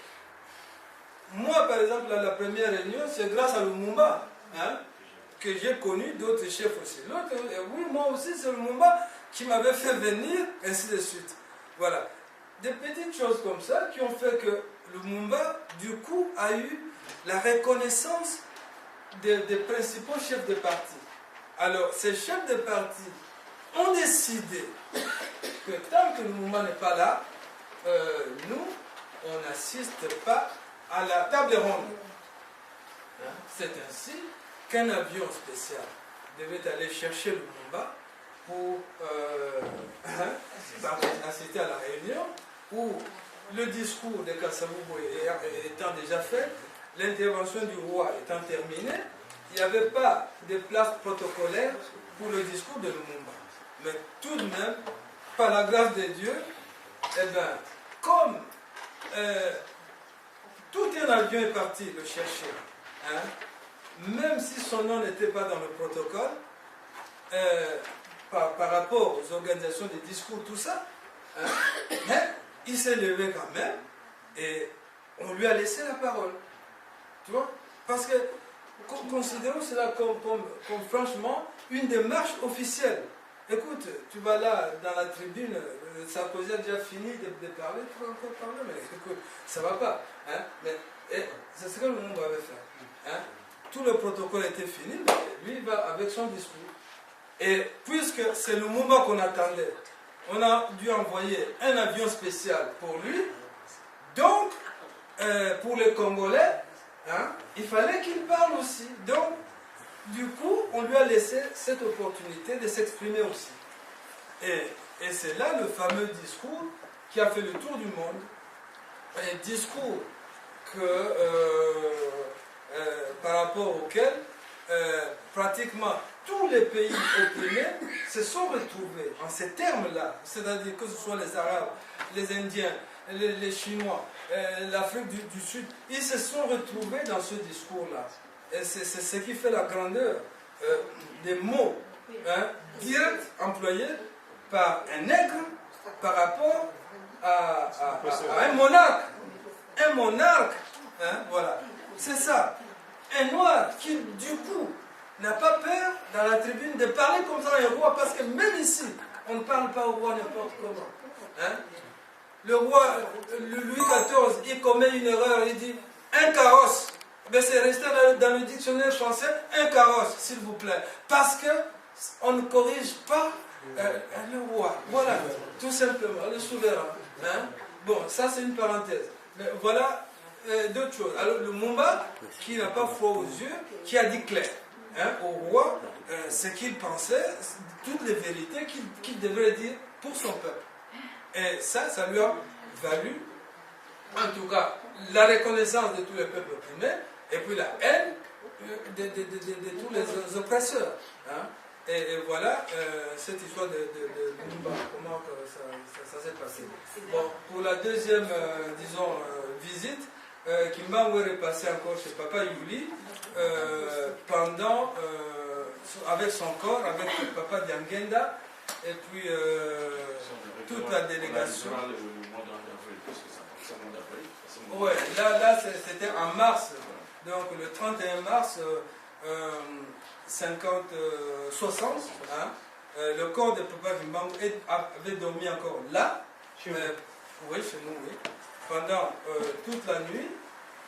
moi par exemple, à la première réunion, c'est grâce à Lumumba hein, que j'ai connu d'autres chefs aussi. L'autre, oui, moi aussi, c'est Lumumba qui m'avait fait venir, ainsi de suite. Voilà. Des petites choses comme ça qui ont fait que Lumumba, du coup, a eu la reconnaissance des principaux chefs de parti. Alors, ces chefs de parti ont décidé que tant que Lumumba n'est pas là, nous, on n'assiste pas à la table ronde. Hein? C'est ainsi qu'un avion spécial devait aller chercher Lumumba pour assister à la réunion où le discours de Kasavubu étant déjà fait, l'intervention du roi étant terminée, il n'y avait pas de place protocolaire pour le discours de Lumumba. Mais tout de même, par la grâce de Dieu, eh bien, comme tout un avion est parti le chercher, hein, même si son nom n'était pas dans le protocole, par rapport aux organisations des discours, tout ça, hein, mais il s'est levé quand même et on lui a laissé la parole. Tu vois? Parce que considérons cela comme franchement une démarche officielle. Écoute, tu vas là dans la tribune, Sarkozy a déjà fini de parler, tu vas encore parler, mais écoute, ça ne va pas. Hein? Mais c'est ce que le monde avait fait. Hein? Tout le protocole était fini, mais lui il va avec son discours. Et puisque c'est le moment qu'on attendait, on a dû envoyer un avion spécial pour lui. Donc, pour les Congolais, hein, il fallait qu'il parle aussi. Donc, du coup, on lui a laissé cette opportunité de s'exprimer aussi. Et c'est là le fameux discours qui a fait le tour du monde. Un discours par rapport auquel pratiquement tous les pays opprimés se sont retrouvés en ces termes-là. C'est-à-dire que ce soit les Arabes, les Indiens, les Chinois, l'Afrique du Sud, ils se sont retrouvés dans ce discours-là. Et c'est ce qui fait la grandeur des mots hein, directs employés par un nègre par rapport à un monarque. Un monarque, hein, voilà. C'est ça. Un noir qui, du coup, n'a pas peur dans la tribune de parler comme ça à un roi, parce que même ici, on ne parle pas au roi n'importe comment. Hein? Le roi, Louis XIV, il commet une erreur, il dit un carrosse. Mais c'est resté dans le dictionnaire français, un carrosse, s'il vous plaît. Parce qu'on ne corrige pas le roi. Voilà, tout simplement, le souverain. Hein? Bon, ça c'est une parenthèse. Mais voilà d'autres choses. Alors le Lumumba, qui n'a pas froid aux yeux, qui a dit clair hein, au roi ce qu'il pensait, toutes les vérités qu'il devrait dire pour son peuple. Et ça lui a valu, en tout cas, la reconnaissance de tous les peuples opprimés, et puis la haine tous les oppresseurs. Hein. Et voilà cette histoire de Lumumba, comment ça s'est passé. Bon, pour la deuxième, disons, visite, Kimbangu est passé encore chez Papa Yuli pendant, avec son corps, avec Papa Diangenda, et puis toute la délégation. Ouais, là c'était en mars, donc le 31 mars 60, hein, le corps de Papa Kimbangu avait dormi encore là, oui, chez nous, oui, pendant toute la nuit.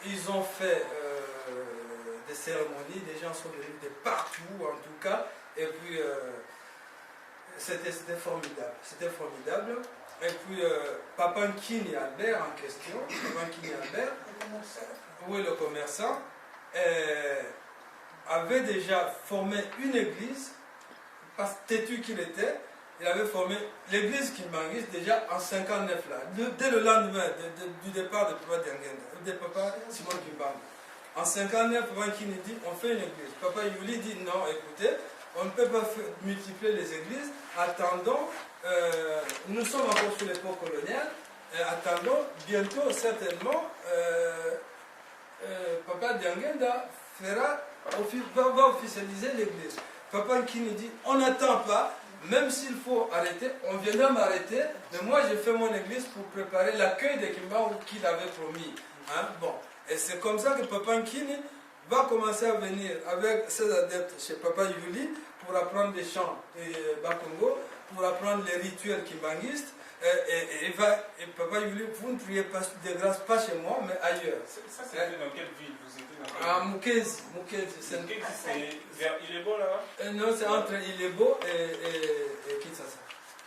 Ils ont fait des cérémonies, des gens sont venus de partout en tout cas, et puis c'était formidable, Et puis Papa Nkini Albert en question, Papa Nkini Albert, oui, le commerçant, avait déjà formé une église, parce que têtu qu'il était, il avait formé l'église Kimbanguiste déjà en 59 là, dès le lendemain du départ de Papa Diangenda, de Papa Simon Kimbangu. En 59, Papa Nkini dit on fait une église. Papa Yuli dit non, écoutez, on ne peut pas multiplier les églises, attendons, nous sommes encore sous l'époque coloniale, attendons, bientôt certainement, Papa Diangenda va officialiser l'église. Papa Nkini dit on n'attend pas, même s'il faut arrêter, on viendra m'arrêter, mais moi j'ai fait mon église pour préparer l'accueil de Kimbangu qu'il avait promis. Hein? Bon. Et c'est comme ça que Papa Nkini va commencer à venir avec ses adeptes chez Papa Yuli pour apprendre des chants Bakongo, pour apprendre les rituels kimbanguistes. Et Papa Yuli, vous ne priez pas de grâce pas chez moi, mais ailleurs. Ça, c'était dans quelle ville? Vous étiez dans quelle ville? À Mukezi. C'est vers Ilebo là-bas? Non, c'est entre Ilebo et Kinshasa.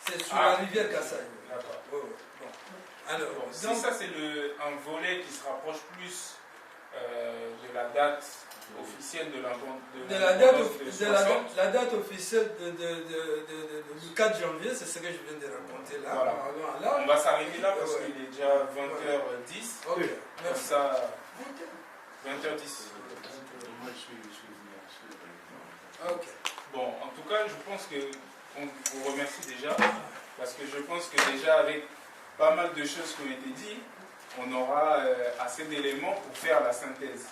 C'est sur la rivière Kassai. D'accord. Bon. Alors, bon, donc, si ça c'est un volet qui se rapproche plus de la date officielle de la date officielle du 4 janvier, c'est ce que je viens de raconter là. Voilà. Là on va s'arrêter là parce qu'il est déjà 20h10. Ok, comme ça, 20h10. Ok. Bon, en tout cas, je pense qu'on vous remercie déjà parce que je pense que déjà avec pas mal de choses qui ont été dites, on aura assez d'éléments pour faire la synthèse.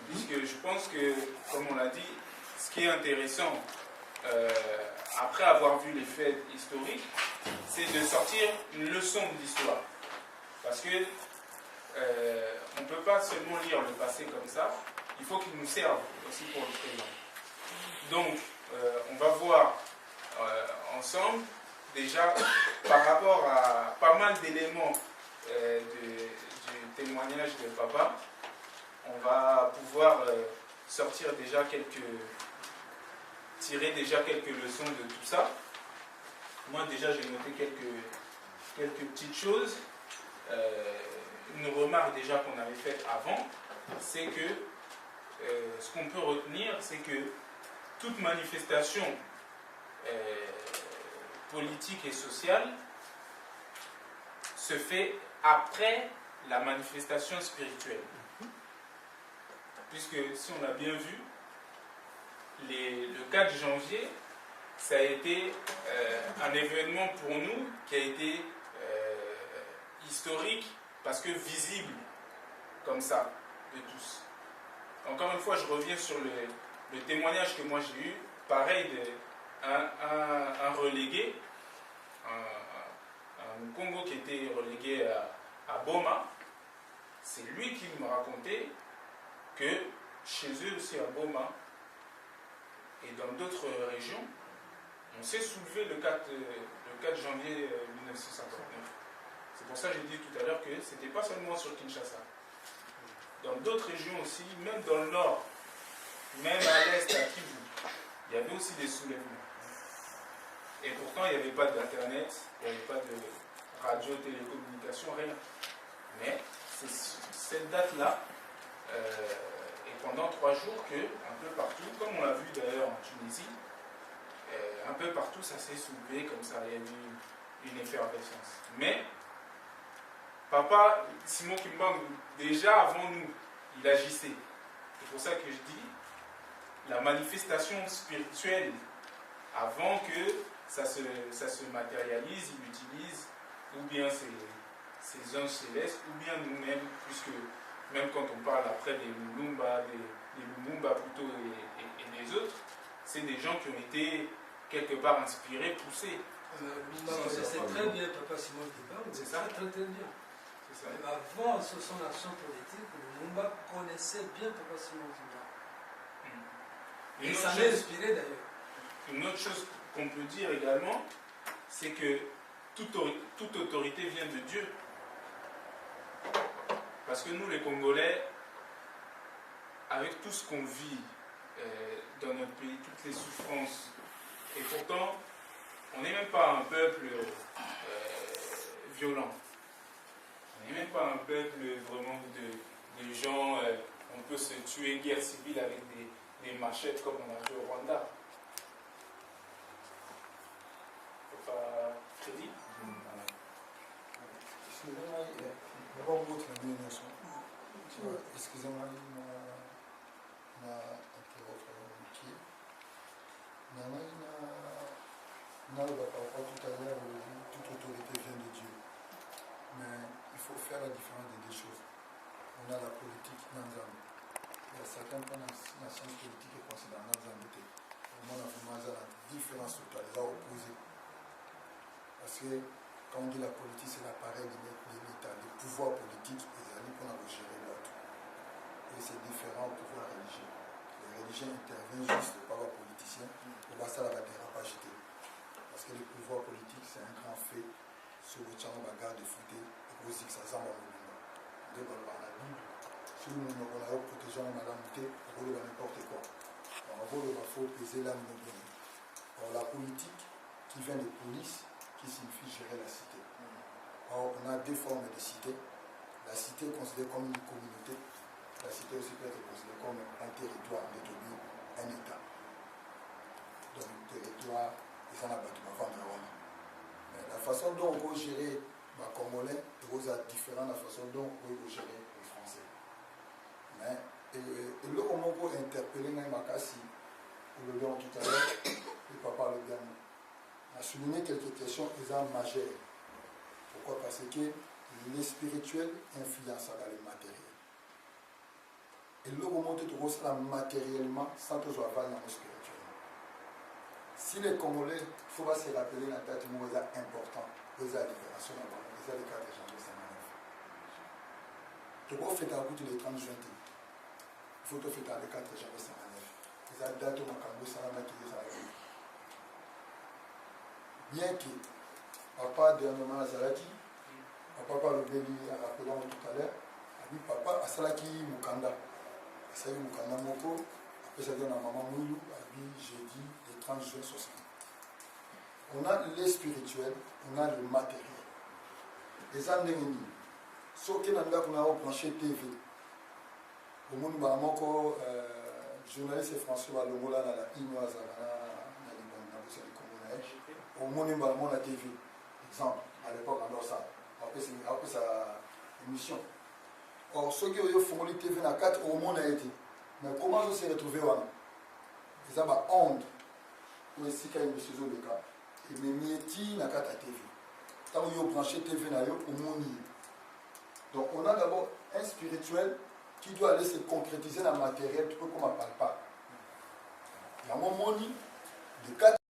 Puisque je pense que, comme on l'a dit, ce qui est intéressant, après avoir vu les faits historiques, c'est de sortir une leçon de l'histoire. Parce que on ne peut pas seulement lire le passé comme ça, il faut qu'il nous serve aussi pour le présent. Donc, on va voir ensemble, déjà, par rapport à pas mal d'éléments du témoignage de Papa, on va pouvoir tirer déjà quelques leçons de tout ça. Moi déjà j'ai noté quelques petites choses. Une remarque déjà qu'on avait faite avant, c'est que ce qu'on peut retenir, c'est que toute manifestation politique et sociale se fait après la manifestation spirituelle. Puisque, si on a bien vu, le 4 janvier, ça a été un événement pour nous qui a été historique parce que visible comme ça de tous. Encore une fois, je reviens sur le témoignage que moi j'ai eu, pareil, un relégué, un Congo qui était relégué à Boma. C'est lui qui me racontait que chez eux aussi à Boma et dans d'autres régions, on s'est soulevé le 4 janvier 1959. C'est pour ça que j'ai dit tout à l'heure que ce n'était pas seulement sur Kinshasa. Dans d'autres régions aussi, même dans le nord, même à l'est, à Kivu, il y avait aussi des soulèvements. Et pourtant, il n'y avait pas d'internet, il n'y avait pas de radio, télécommunication, rien. Mais c'est cette date-là, et pendant 3 jours que, un peu partout, comme on l'a vu d'ailleurs en Tunisie, un peu partout ça s'est soulevé comme ça, il y a eu une effervescence. Mais, Papa Simon Kimbangu, déjà avant nous, il agissait. C'est pour ça que je dis la manifestation spirituelle, avant que ça se matérialise, il utilise ou bien ces anges célestes, ou bien nous-mêmes, puisque même quand on parle après des Lumumba, plutôt et des autres, c'est des gens qui ont été quelque part inspirés, poussés. C'est très bien, Papa Simon Kimbangu, C'est c'est ça. très bien. C'est ça. Même avant son action politique, Lumumba connaissait bien Papa Simon Kimbangu. Une Et autre ça chose- l'a inspiré d'ailleurs. Une autre chose qu'on peut dire également, c'est que toute autorité vient de Dieu. Parce que nous, les Congolais, avec tout ce qu'on vit dans notre pays, toutes les souffrances, et pourtant, on n'est même pas un peuple violent. On n'est même pas un peuple vraiment de gens, on peut se tuer, guerre civile avec des machettes comme on a vu au Rwanda. Pas crédit. Excusez-moi, na tout à l'heure, toute autorité vient de Dieu. Mais il faut faire la différence des deux choses. On a la politique Nanzambe. Il y a certains points dans la science politique qui considèrent Nanzambe. On a vraiment la différence totale, les opposés. Parce que quand on dit la politique, c'est l'appareil de l'État, le pouvoir politique, les alliés pour gérer l'autre. Et c'est différent au pouvoir religieux. Les religions interviennent juste par les politiciens pour voir ça la dérapage. Parce que le pouvoir politique, c'est un grand fait sur le champ de bagarre de fouté, et aussi que ça s'en va au monde. Par la Bible, si nous avons protégé la montée, on va n'importe quoi. Alors, il faut peser l'âme de Dieu. Alors, la politique qui vient de police, qui signifie gérer la cité. Or, on a deux formes de cité. La cité est considérée comme une communauté. La cité aussi peut être considérée comme un territoire, un État. Donc, le territoire, c'est un abattement environnement. Mais la façon dont on peut gérer les Congolais est différente de la façon dont on peut gérer les Français. Mais, et là, on peut interpeller Makassi, pour le dire tout à l'heure, le papa le bien. A souligné quelques questions majeures. Pourquoi? Parce que les spirituels influencent dans les matériels. Et là, on monte tout ça matériellement sans que ce soit dans le spirituel. Si les Congolais, il faut se rappeler la tête important, les libération, les cas de janvier 59. Tu peux faire ta route le 30 juin. Il faut te faire le 4 janvier 59. Les dates au Makambo, ça va mettre les arrêts. Bien que papa dernièrement Azalaki, papa le béni a rappelé tout à l'heure, a dit papa Asalaki Mukanda. Asalaki Mukanda Moko, après ça donne à maman Moulou, a dit jeudi le 30 juin 60. On a les spirituels, on a le matériel. Les andémini, ceux qui n'ont pas branché TV, au monde Baramoko, journaliste français, le Mola, la Ino Azalana, au monde de la TV, exemple, à l'époque, en ça, après sa émission. Or, ceux qui ont fait la TV, dans 4 au monde a été. Mais comment je s'est retrouvé là? Ils ont honte. Ou est-ce qu'il y a une saison de cas? Et mes métiers dans 4 TV. Tant que vous branchez TV, au monde. Donc, on a d'abord un spirituel qui doit aller se concrétiser dans le matériel, tout comme on ne parle pas. Il y a un moment, de 4